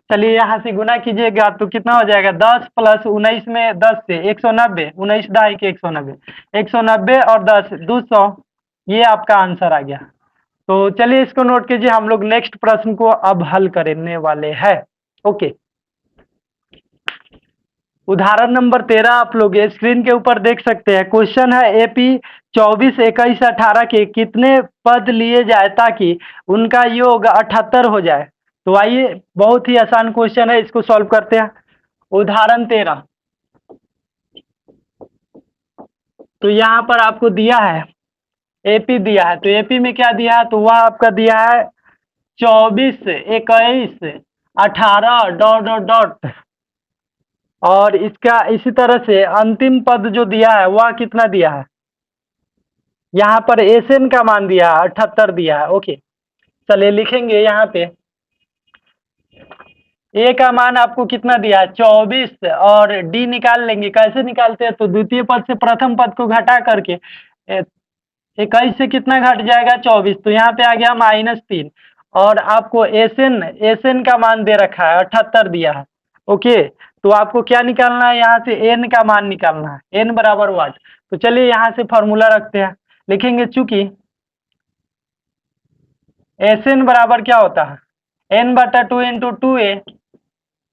चलिए यहाँ से गुना कीजिएगा तो कितना हो जाएगा 10 प्लस 19 में 10 से 190, 19 ढाई के 190, 190 और 10 200, ये आपका आंसर आ गया। तो चलिए इसको नोट कीजिए, हम लोग नेक्स्ट प्रश्न को अब हल करने वाले हैं। ओके, उदाहरण नंबर 13 आप लोग स्क्रीन के ऊपर देख सकते हैं। क्वेश्चन है एपी 24, 21, 18 के कितने पद लिए जाए ताकि उनका योग 78 हो जाए। तो आइए, बहुत ही आसान क्वेश्चन है, इसको सॉल्व करते हैं। उदाहरण 13, तो यहाँ पर आपको दिया है एपी दिया है, तो एपी में क्या दिया है तो वह आपका दिया है 24, 21, 18 डॉट डॉट डॉट, और इसका इसी तरह से अंतिम पद जो दिया है वह कितना दिया है, यहाँ पर एसएन का मान दिया है 78 दिया है। ओके, चलिए लिखेंगे यहाँ पे ए का मान आपको कितना दिया है 24, और डी निकाल लेंगे। कैसे निकालते हैं तो द्वितीय पद से प्रथम पद को घटा करके 21 से कितना घट जाएगा 24, तो यहाँ पे आ गया -3, और आपको एसएन एसएन का मान दे रखा है 78 दिया है। ओके, तो आपको क्या निकालना है, यहाँ से एन का मान निकालना है, एन बराबर वाट। तो चलिए यहाँ से फॉर्मूला रखते हैं, लिखेंगे चूंकि एसएन बराबर क्या होता है n/2 into 2a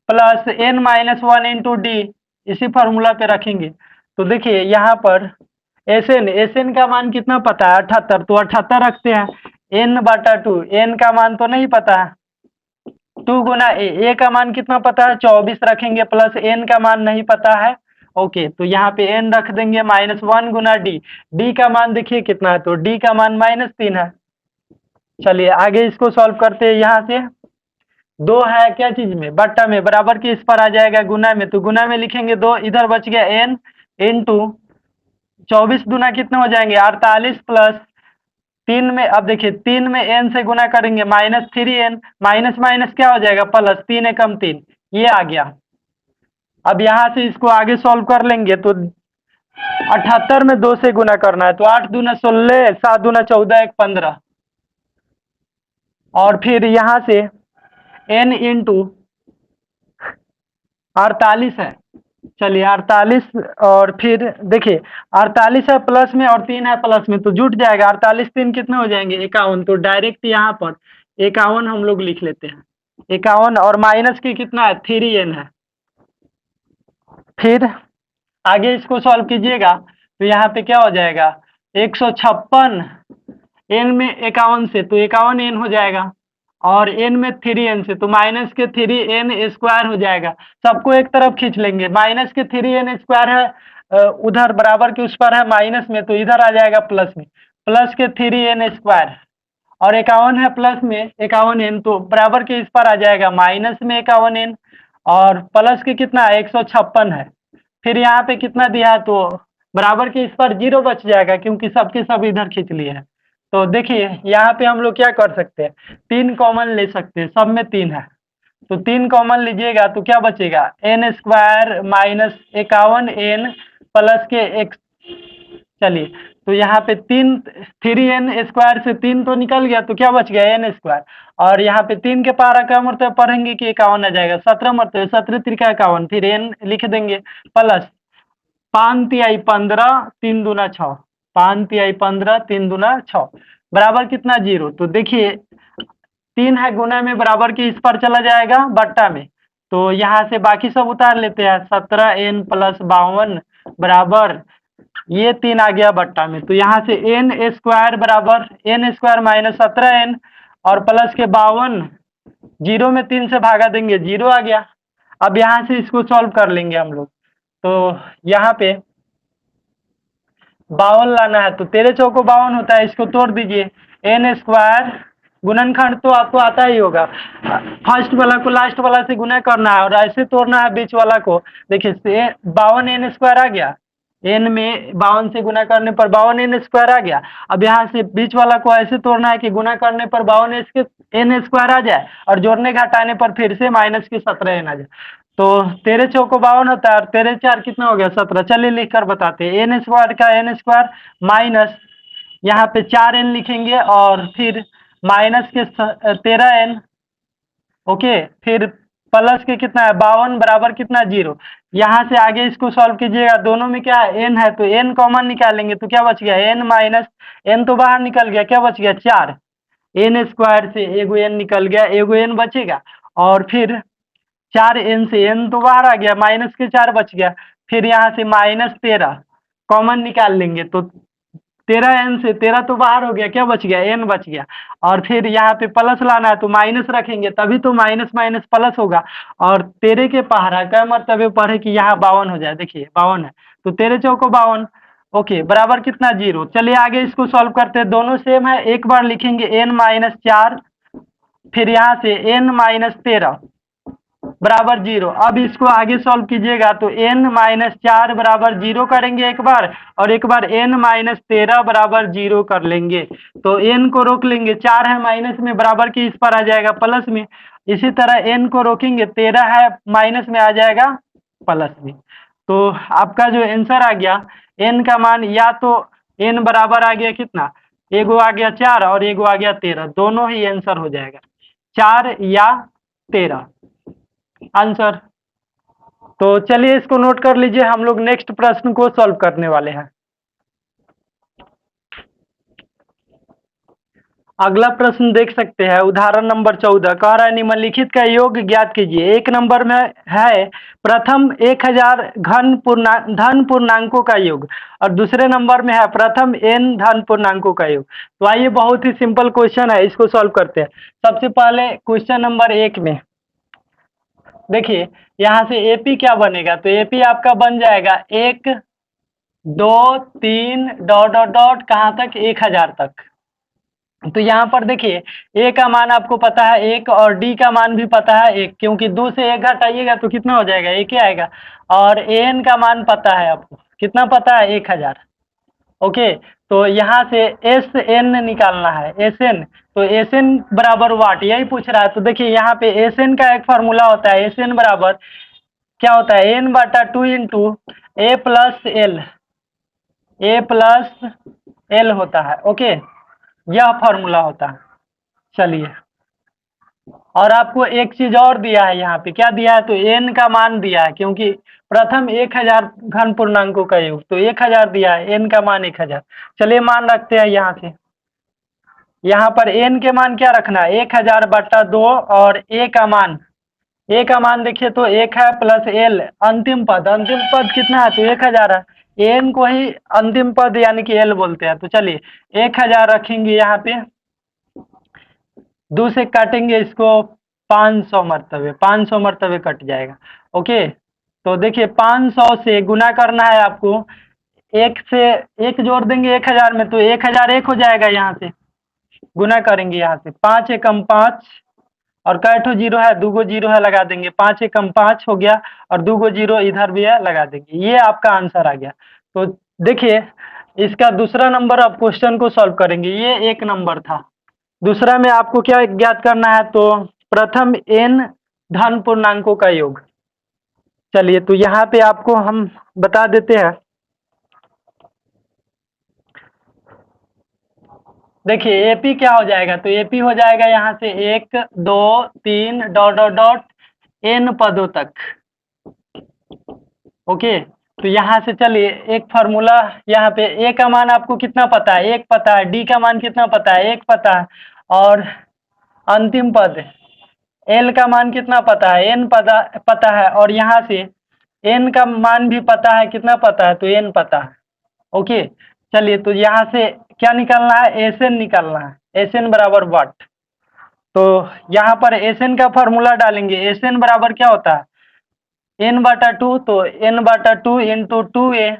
plus n-1 into D, इसी फॉर्मूला पे रखेंगे। तो देखिए यहाँ पर एसएन का मान कितना पता है 78, तो 78 रखते हैं, n/2, n का मान तो नहीं पता है, 2 गुना ए का मान कितना पता है 24 रखेंगे, प्लस n का मान नहीं पता है। ओके, तो यहाँ पे n रख देंगे, -1 गुना डी, डी का मान देखिए कितना है तो डी का मान -3 है। चलिए आगे इसको सॉल्व करते हैं। यहाँ से 2 है क्या चीज में, बट्टा में, बराबर के इस पर आ जाएगा गुना में, तो गुना में लिखेंगे 2, इधर बच गया n इंटू 24 दूना कितने हो जाएंगे 48, प्लस 3 में, अब देखिए 3 में n से गुना करेंगे -3n, माइनस माइनस क्या हो जाएगा प्लस, 3 एकम 3, ये आ गया। अब यहाँ से इसको आगे सॉल्व कर लेंगे तो 78 में 2 से गुना करना है, तो 8 दूना 16, 7 दूना 14, 1 15, और फिर यहाँ से n इंटू 48 है। चलिए 48, और फिर देखिए 48 है प्लस में और 3 है प्लस में, तो जुट जाएगा 48 3 कितने हो जाएंगे 51, तो डायरेक्ट यहाँ पर 51 हम लोग लिख लेते हैं, 51, और माइनस की कितना है 3n है। फिर आगे इसको सॉल्व कीजिएगा तो यहाँ पे क्या हो जाएगा 156 n में 51 से, तो 51 n हो जाएगा, और n में 3n से, तो माइनस के 3n स्क्वायर हो जाएगा। सबको एक तरफ खींच लेंगे, माइनस के 3n स्क्वायर है उधर बराबर के उस पर है माइनस में, तो इधर आ जाएगा प्लस में, प्लस के 3n स्क्वायर, और 51 है प्लस में 51n, तो बराबर के इस पर आ जाएगा माइनस में 51n, और प्लस के कितना है 156 है। फिर यहाँ पे कितना दिया है तो बराबर के इस पर 0 बच जाएगा, क्योंकि सबके सब इधर खींच लिए हैं। तो देखिए यहाँ पे हम लोग क्या कर सकते हैं, 3 कॉमन ले सकते हैं, सब में 3 है, तो 3 कॉमन लीजिएगा तो क्या बचेगा n square minus 51n plus के एक, चलिए तो यहाँ पे 3n स्क्वायर से 3 तो निकल गया, तो क्या बच गया n स्क्वायर, और यहाँ पे 3 के पारा का मरतबा पढ़ेंगे कि 51 आ जाएगा, 17 मरतबा 17 त्रिका 51, फिर n लिख देंगे, प्लस 5 तिहाई 15, 3 दूना 6, 5 तिहाई 15, 3 दूना 6, बराबर कितना 0। तो देखिए 3 है गुना में, बराबर के इस पर चला जाएगा बट्टा में, तो यहाँ से बाकी सब उतार लेते हैं, 17n प्लस 52 बराबर ये 3 आ गया बट्टा में, तो यहाँ से n स्क्वायर बराबर n स्क्वायर माइनस 17n और प्लस के 52, 0 में 3 से भागा देंगे 0 आ गया। अब यहाँ से इसको सॉल्व कर लेंगे हम लोग, तो यहाँ पे 52 लाना है, तो 13 चौको 52 होता है, इसको तोड़ दीजिए, n स्क्वायर गुणनखंड तो आपको आता ही होगा, फर्स्ट वाला को लास्ट वाला से गुना करना है और ऐसे तोड़ना है बीच वाला को। देखिए 52 n स्क्वायर आ गया, एन में 52 से गुना करने पर 52 एन स्क्वायर आ गया। अब यहाँ से बीच वाला को ऐसे तोड़ना है कि गुना करने पर 52 एन स्क्वायर आ जाए और जोड़ने घटाने पर फिर से माइनस की 17 एन आ जाए। तो 13 चौको 52 होता है और 13 4 कितना हो गया 17। चलिए लिख कर बताते हैं। एन स्क्वायर का एन स्क्वायर माइनस यहाँ पे 4 एन लिखेंगे और फिर माइनस के 13 एन। ओके, फिर प्लस के कितना है 52 बराबर कितना 0। यहाँ से आगे इसको सॉल्व कीजिएगा, दोनों में क्या है एन है तो एन कॉमन निकालेंगे तो क्या बच गया एन माइनस एन तो बाहर निकल गया, क्या बच गया 4। एन स्क्वायर से एगो एन निकल गया, एगो एन बचेगा और फिर 4 एन से एन तो बाहर आ गया, माइनस के 4 बच गया। फिर यहाँ से माइनस 13 कॉमन निकाल लेंगे तो 13 एन से 13 तो बाहर हो गया, क्या बच गया एन बच गया। और फिर यहाँ पे प्लस लाना है तो माइनस रखेंगे तभी तो माइनस माइनस प्लस होगा। और 13 के पहाड़ा क्या मरतबे पर है कि यहाँ 52 हो जाए, देखिए 52 है तो 13 चौको 52। ओके, बराबर कितना 0। चलिए आगे इसको सॉल्व करते हैं, दोनों सेम है। एक बार लिखेंगे एन माइनस 4, फिर यहाँ से एन माइनस 13 बराबर 0। अब इसको आगे सॉल्व कीजिएगा तो n माइनस 4 बराबर 0 करेंगे एक बार और एक बार n माइनस 13 बराबर 0 कर लेंगे। तो n को रोक लेंगे, 4 है माइनस में बराबर की इस पर आ जाएगा प्लस में। इसी तरह n को रोकेंगे, 13 है माइनस में आ जाएगा प्लस में। तो आपका जो आंसर आ गया n का मान या तो n बराबर आ गया कितना, एगो आ गया 4 और एगो आ गया 13, दोनों ही आंसर हो जाएगा 4 या 13 आंसर। तो चलिए इसको नोट कर लीजिए, हम लोग नेक्स्ट प्रश्न को सॉल्व करने वाले हैं। अगला प्रश्न देख सकते हैं, उदाहरण नंबर 14 कह रहा है निम्नलिखित का योग ज्ञात कीजिए। एक नंबर में है प्रथम 1000 धन पूर्णांकों का योग और दूसरे नंबर में है प्रथम n धन पूर्णांकों का योग। तो आइए बहुत ही सिंपल क्वेश्चन है, इसको सॉल्व करते हैं। सबसे पहले क्वेश्चन नंबर 1 में देखिए यहाँ से एपी क्या बनेगा, तो एपी आपका बन जाएगा 1 2 3 डॉट डॉट डॉट कहाँ तक 1000 तक। तो यहाँ पर देखिए ए का मान आपको पता है 1 और डी का मान भी पता है 1, क्योंकि 2 से 1 घटाइएगा तो कितना हो जाएगा 1 ही आएगा। और एन का मान पता है आपको, कितना पता है 1000। ओके, तो यहाँ से एस एन निकालना है, एस एन। तो एस एन बराबर वाट यही पूछ रहा है। तो देखिए यहाँ पे एस एन का एक फार्मूला होता है, एस एन बराबर क्या होता है एन बटा 2 इंटू ए प्लस एल होता है। ओके, यह फार्मूला होता है। चलिए, और आपको एक चीज और दिया है, यहाँ पे क्या दिया है तो एन का मान दिया है, क्योंकि प्रथम 1000 घन पूर्णांकों का योग तो 1000 दिया है, एन का मान 1000। चलिए मान रखते हैं यहाँ से, यहाँ पर एन के मान क्या रखना है 1000 बटा 2 और ए का मान देखिए तो 1 है प्लस एल अंतिम पद कितना है तो 1000 है। एन को ही अंतिम पद यानी कि एल बोलते हैं। तो चलिए 1000 रखेंगे यहाँ पे, 2 से काटेंगे इसको 500 मरतबे कट जाएगा। ओके, तो देखिए 500 से गुना करना है आपको, एक से एक जोड़ देंगे 1000 में तो 1001 हो जाएगा। यहाँ से गुना करेंगे, यहाँ से 5 एकम 5 और कैठो जीरो है, 2 गो जीरो है लगा देंगे, 5 एकम 5 हो गया और 2 गो जीरो इधर भी है लगा देंगे, ये आपका आंसर आ गया। तो देखिए इसका दूसरा नंबर अब क्वेश्चन को सॉल्व करेंगे, ये एक नंबर था। दूसरा में आपको क्या ज्ञात करना है तो प्रथम n धन पूर्णांकों का योग। चलिए तो यहाँ पे आपको हम बता देते हैं, देखिए एपी क्या हो जाएगा तो एपी हो जाएगा यहाँ से 1 2 3 डॉट डॉट डॉट n पदों तक। ओके, तो यहाँ से चलिए एक फार्मूला, यहाँ पे ए का मान आपको कितना पता है 1 पता है, डी का मान कितना पता है 1 पता है और अंतिम पद एल का मान कितना पता है एन पता है और यहाँ से एन का मान भी पता है, कितना पता है तो एन पता है। ओके, चलिए तो यहाँ से क्या निकालना है एस एन निकालना है, एस एन बराबर वाट। तो यहाँ पर एस एन का फार्मूला डालेंगे, एस एन बराबर क्या होता है एन बटा 2, तो एन बटा 2 इंटू 2a।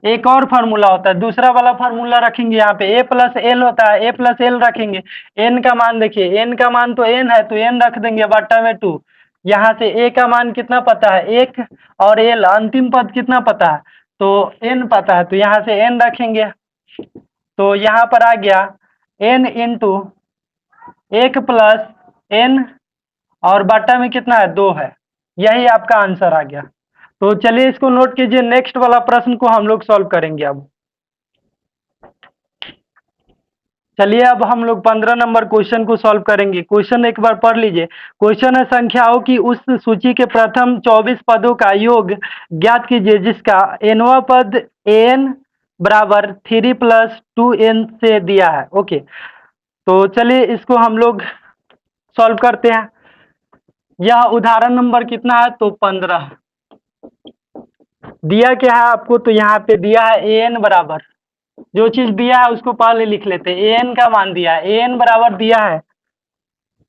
एक और फार्मूला होता है, दूसरा वाला फार्मूला रखेंगे यहाँ पे ए प्लस एल होता है, ए प्लस एल रखेंगे। एन का मान देखिए, एन का मान तो एन है तो एन रख देंगे बटा में 2। यहाँ से ए का मान कितना पता है 1 और एल अंतिम पद कितना पता है तो n पता है तो यहाँ से n रखेंगे, तो यहाँ पर आ गया n इंटू 1 प्लस n और बट्टा में कितना है 2 है, यही आपका आंसर आ गया। तो चलिए इसको नोट कीजिए, नेक्स्ट वाला प्रश्न को हम लोग सॉल्व करेंगे अब। चलिए अब हम लोग 15 नंबर क्वेश्चन को सॉल्व करेंगे। क्वेश्चन एक बार पढ़ लीजिए। क्वेश्चन है संख्याओं की उस सूची के प्रथम 24 पदों का योग ज्ञात कीजिए जिसका nवा पद an बराबर 3 प्लस 2n से दिया है। ओके, तो चलिए इसको हम लोग सॉल्व करते हैं। यह उदाहरण नंबर कितना है तो 15। दिया क्या है आपको, तो यहाँ पे दिया है an बराबर, जो चीज दिया है उसको पहले लिख लेते हैं। an का मान दिया है, an बराबर दिया है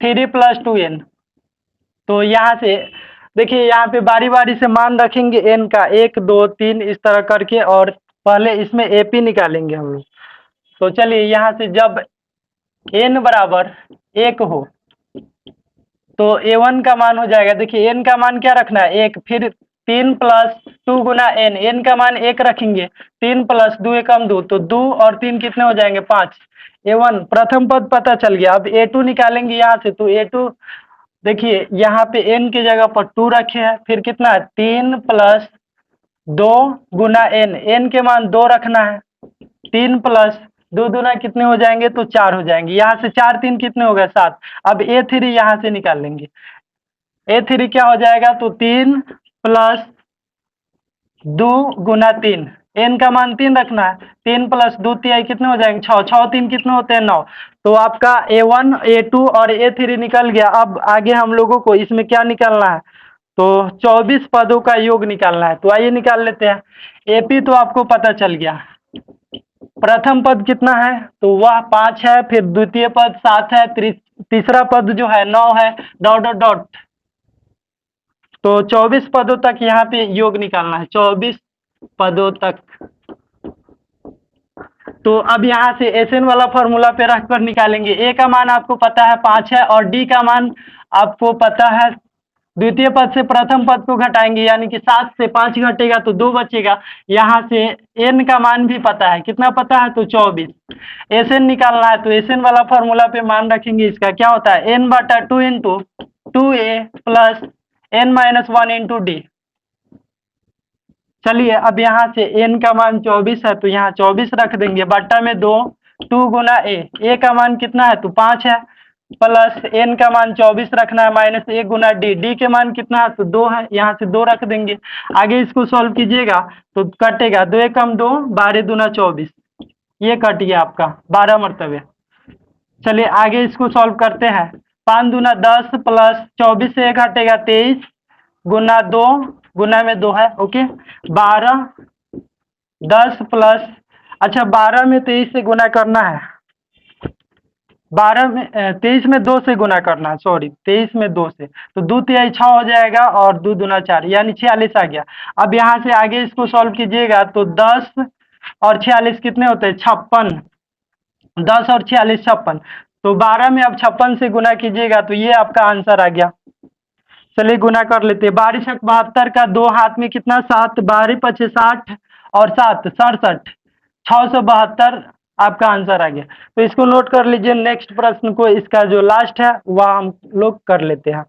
3 प्लस 2n। तो यहाँ से देखिए, यहाँ पे बारी बारी से मान रखेंगे n का 1 2 3 इस तरह करके, और पहले इसमें AP निकालेंगे हम लोग। तो चलिए यहाँ से जब n बराबर 1 हो तो A1 का मान हो जाएगा। देखिए n का मान क्या रखना है 1, फिर 3 प्लस 2 गुना n का मान 1 रखेंगे, 3 प्लस 2 एकम 2, तो 2 और 3 कितने हो जाएंगे 5। A1 प्रथम पद पता चल गया। अब A2 निकालेंगे यहाँ से, तो A2 देखिए यहाँ पे n की जगह पर 2 रखे हैं, फिर कितना है 3 प्लस 2 गुना n के मान 2 रखना है, 3 प्लस 2 दूना कितने हो जाएंगे तो 4 हो जाएंगे। यहाँ से 4 3 कितने हो गए 7। अब A3 यहाँ से निकाल लेंगे। A3 क्या हो जाएगा तो 3 प्लस 2 गुना 3, n का मान 3 रखना है, 3 प्लस 2 तिहाई कितने हो जाएंगे 6, 6 3 कितने होते हैं 9। तो आपका A1 A2 और A3 निकल गया। अब आगे हम लोगों को इसमें क्या निकालना है, तो 24 पदों का योग निकालना है। तो आइए निकाल लेते हैं। AP तो आपको पता चल गया, प्रथम पद कितना है तो वह 5 है, फिर द्वितीय पद 7 है, तीसरा पद जो है 9 है, डॉट डॉट डॉट। तो 24 पदों तक यहाँ पे योग निकालना है, 24 पदों तक। तो अब यहाँ से SN वाला फॉर्मूला पे रखकर निकालेंगे। A का मान आपको पता है 5 है, और D का मान आपको पता है, द्वितीय पद से प्रथम पद को घटाएंगे, यानी कि 7 से 5 घटेगा तो 2 बचेगा। यहाँ से n का मान भी पता है, कितना पता है तो 24। SN निकालना है, तो SN वाला फॉर्मूला पे मान रखेंगे। इसका क्या होता है n बटा 2 into 2a plus n minus 1 into D. चलिए अब यहाँ से n का मान 24 है, तो यहाँ 24 रख देंगे, बट्टा में 2 2 गुना a का मान कितना है तो 5 है, प्लस n का मान 24 रखना है, माइनस 1 गुना d के मान कितना है तो 2 है, यहाँ से 2 रख देंगे। आगे इसको सॉल्व कीजिएगा तो कटेगा, 2 एकम 2, 12 दूना 24, ये कट गया आपका 12 मरतबे। चलिए आगे इसको सॉल्व करते हैं। 5 दूना 10 प्लस 24 से 1 हटेगा 23 गुना 2 गुना में 2 है। ओके, 12 10 प्लस, अच्छा 12 में 23 से गुना करना है, 12 में 23 में 2 से गुना करना है, सॉरी 23 में 2 से, तो 2 तिहाई 6 हो जाएगा, और 2 दूना 4 यानी 46 आ गया। अब यहाँ से आगे इसको सॉल्व कीजिएगा तो 10 और 46 कितने होते हैं 56, 10 और 46 56, तो 12 में अब 56 से गुना कीजिएगा तो ये आपका आंसर आ गया। चलिए गुना कर लेते हैं। 12 छक 72 का 2 हाथ में कितना 7, 12 पचे 60 और 7 67, 672 आपका आंसर आ गया। तो इसको नोट कर लीजिए। नेक्स्ट प्रश्न को, इसका जो लास्ट है वह हम लोग कर लेते हैं।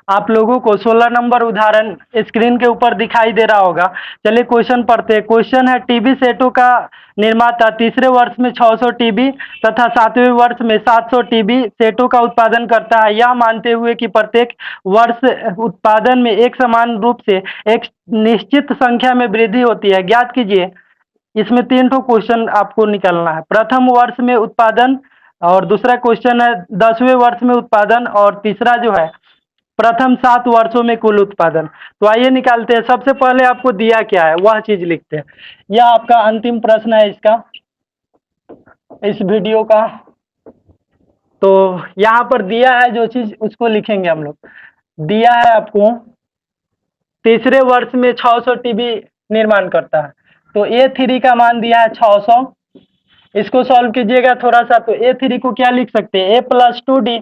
आप लोगों को 16 नंबर उदाहरण स्क्रीन के ऊपर दिखाई दे रहा होगा। चलिए क्वेश्चन पढ़ते हैं। क्वेश्चन है टीबी सेटों का निर्माता तीसरे वर्ष में 600 टीबी तथा 7वें वर्ष में 700 टीबी सेटों का उत्पादन करता है, यह मानते हुए कि प्रत्येक वर्ष उत्पादन में एक समान रूप से एक निश्चित संख्या में वृद्धि होती है। ज्ञात कीजिए। इसमें 3 ठो क्वेश्चन आपको निकालना है। प्रथम वर्ष में उत्पादन, और दूसरा क्वेश्चन है 10वें वर्ष में उत्पादन, और तीसरा जो है प्रथम 7 वर्षों में कुल उत्पादन। तो आइए निकालते हैं। सबसे पहले आपको दिया क्या है वह चीज लिखते हैं। यह आपका अंतिम प्रश्न है इसका, इस वीडियो का। तो यहाँ पर दिया है जो चीज उसको लिखेंगे हम लोग। दिया है आपको तीसरे वर्ष में 600 टीबी निर्माण करता है, तो A3 का मान दिया है 600। इसको सॉल्व कीजिएगा थोड़ा सा, तो A3 को क्या लिख सकते हैं A प्लस 2D,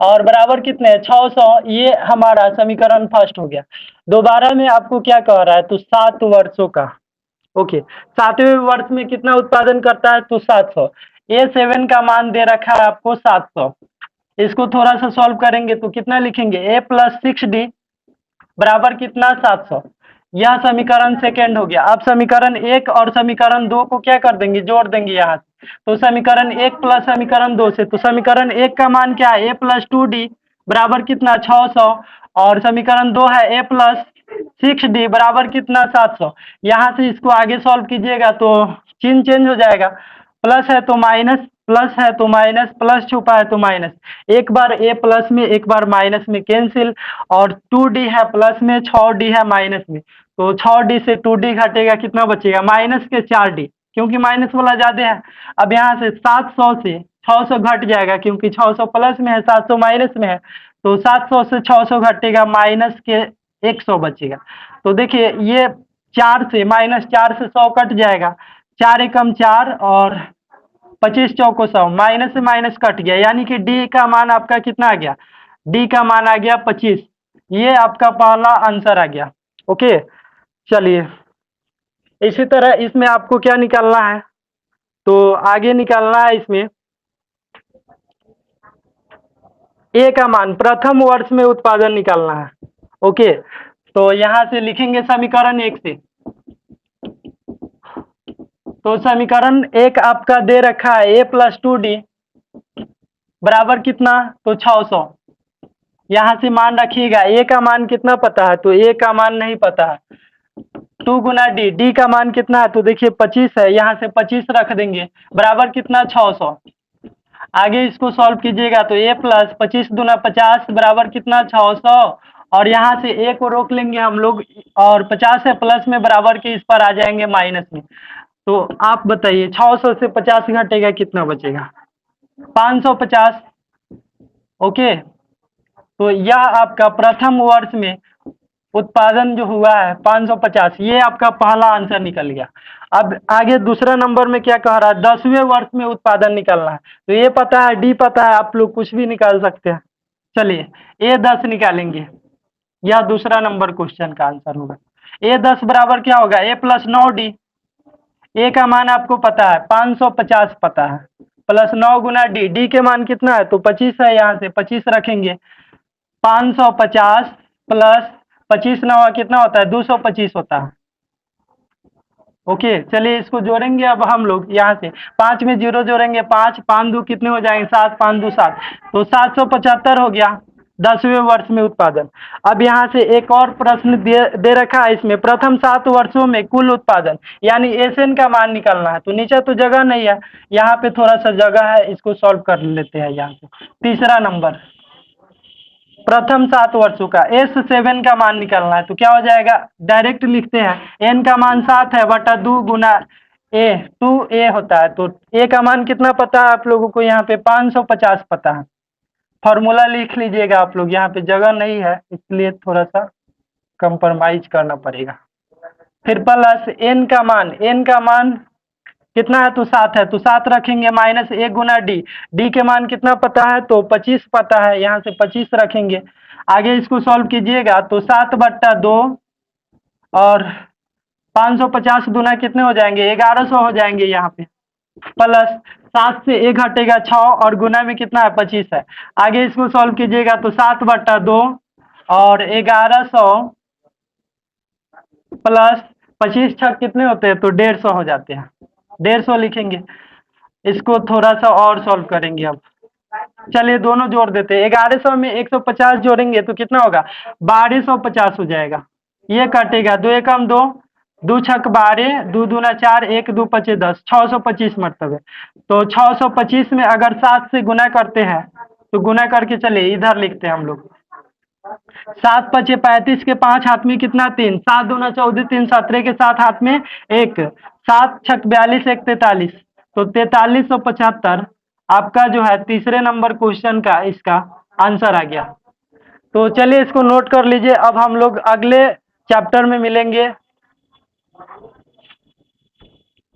और बराबर कितने हैं 600। ये हमारा समीकरण फर्स्ट हो गया। दोबारा में आपको क्या कह रहा है, तो 7 वर्षों का। ओके, 7वें वर्ष में कितना उत्पादन करता है, तो 700। A7 का मान दे रखा है आपको 700। इसको थोड़ा सा सॉल्व करेंगे तो कितना लिखेंगे, A+6D बराबर कितना 700। यह समीकरण सेकेंड हो गया। अब समीकरण 1 और समीकरण 2 को क्या कर देंगे, जोड़ देंगे यहाँ से। तो समीकरण 1 प्लस समीकरण 2 से, तो समीकरण 1 का मान क्या है, A+2D बराबर कितना 600। और समीकरण 2 है A+6D बराबर कितना 700। यहाँ से इसको आगे सॉल्व कीजिएगा तो चिन्ह चेंज हो जाएगा, प्लस है तो माइनस, प्लस है तो माइनस, प्लस छुपा है तो माइनस। एक बार ए प्लस में एक बार माइनस में कैंसिल। और 2D है प्लस में, 6D है माइनस में। तो 6D से 2D घटेगा, कितना बचेगा, माइनस के 4D, क्योंकि माइनस वाला ज्यादा है। अब यहाँ से 700 से 600 घट जाएगा, क्योंकि 600 प्लस में है 700 माइनस में है। तो 700 से 600 घटेगा, माइनस के 100 बचेगा। तो देखिए ये 4 से -4 से 100 कट जाएगा, 4 एकम 4 और 25 चौको 100, माइनस से माइनस कट गया, यानी कि डी का मान आपका कितना आ गया, डी का मान आ गया 25। ये आपका पहला आंसर आ गया। ओके, चलिए इसी तरह इसमें आपको क्या निकालना है, तो आगे निकालना है इसमें ए का मान, प्रथम वर्ष में उत्पादन निकालना है। ओके, तो यहां से लिखेंगे समीकरण 1 से। तो समीकरण 1 आपका दे रखा है A+2D बराबर कितना, तो 600। यहाँ से मान रखिएगा, ए का मान कितना पता है, तो ए का मान नहीं पता है। 2 गुना डी, डी का मान कितना है, तो देखिए 25 है, यहाँ से 25 रख देंगे बराबर कितना 600। आगे इसको सॉल्व कीजिएगा तो A+25 दूना 50 बराबर कितना 600। और यहाँ से ए को रोक लेंगे हम लोग, और 50 है प्लस में बराबर के इस पर आ जाएंगे माइनस में। तो आप बताइए 600 से 50 घटेगा, कितना बचेगा, 550। ओके, तो यह आपका प्रथम वर्ष में उत्पादन जो हुआ है 550, ये आपका पहला आंसर निकल गया। अब आगे दूसरा नंबर में क्या कह रहा है, 10वें वर्ष में उत्पादन निकालना है। तो ये पता है, डी पता है, आप लोग कुछ भी निकाल सकते हैं। चलिए A10 निकालेंगे, यह दूसरा नंबर क्वेश्चन का आंसर होगा। A10 बराबर क्या होगा, A+9D। ए का मान आपको पता है 550 पता है, प्लस 9 गुना डी, डी के मान कितना है, तो 25 है, यहाँ से 25 रखेंगे। 550 प्लस 25 9 कितना होता है, 225 होता है। ओके, चलिए इसको जोड़ेंगे अब हम लोग, यहाँ से 5 में 0 जोड़ेंगे, 5 5 2 कितने हो जाएंगे, 7 5 2 7, तो 775 हो गया 10वें वर्ष में उत्पादन। अब यहाँ से एक और प्रश्न दे रखा है, इसमें प्रथम 7 वर्षों में कुल उत्पादन, यानी एसएन का मान निकालना है। तो नीचे तो जगह नहीं है, यहाँ पे थोड़ा सा जगह है, इसको सॉल्व कर लेते हैं। यहाँ से तीसरा नंबर, प्रथम 7 वर्षों का S7 का मान निकालना है। तो क्या हो जाएगा, डायरेक्ट लिखते हैं, n का मान 7 है बटा 2 गुना a, 2a होता है। तो a का मान कितना पता है आप लोगों को, यहाँ पे 550 पता है। फॉर्मूला लिख लीजिएगा आप लोग, यहाँ पे जगह नहीं है इसलिए थोड़ा सा कंप्रोमाइज करना पड़ेगा। फिर प्लस n का मान कितना है, तो 7 है, तो 7 रखेंगे, माइनस 1 गुना डी, डी के मान कितना पता है, तो 25 पता है, यहाँ से 25 रखेंगे। आगे इसको सॉल्व कीजिएगा तो 7/2 और 550 दूना कितने हो जाएंगे, 1100 हो जाएंगे यहाँ पे। प्लस 7 से 1 घटेगा 6 और गुना में कितना है, 25 है। आगे इसको सॉल्व कीजिएगा तो 7/2 और 1100 प्लस 25 छक कितने होते हैं, तो 150 हो जाते हैं, 150 लिखेंगे। इसको थोड़ा सा और सॉल्व करेंगे अब। चलिए दोनों जोड़ देते हैं, 1100 में 150 जोड़ेंगे तो कितना होगा, 1250 हो जाएगा। ये कटेगा, 2 एकम 2, 2 छक 12, 2 दूना 4, 1 2 पचे 10, 625 मतलब है। तो 625 में अगर 7 से गुना करते हैं तो गुना करके चलिए इधर लिखते हैं हम लोग। 7 पचे 35 के 5 हाथ में कितना, 3, 7 दूना 14, 3 17 के 7 हाथ में 1, 7 छक 42, 1 43, तो 4375 आपका जो है तीसरे नंबर क्वेश्चन का इसका आंसर आ गया। तो चलिए इसको नोट कर लीजिए। अब हम लोग अगले चैप्टर में मिलेंगे।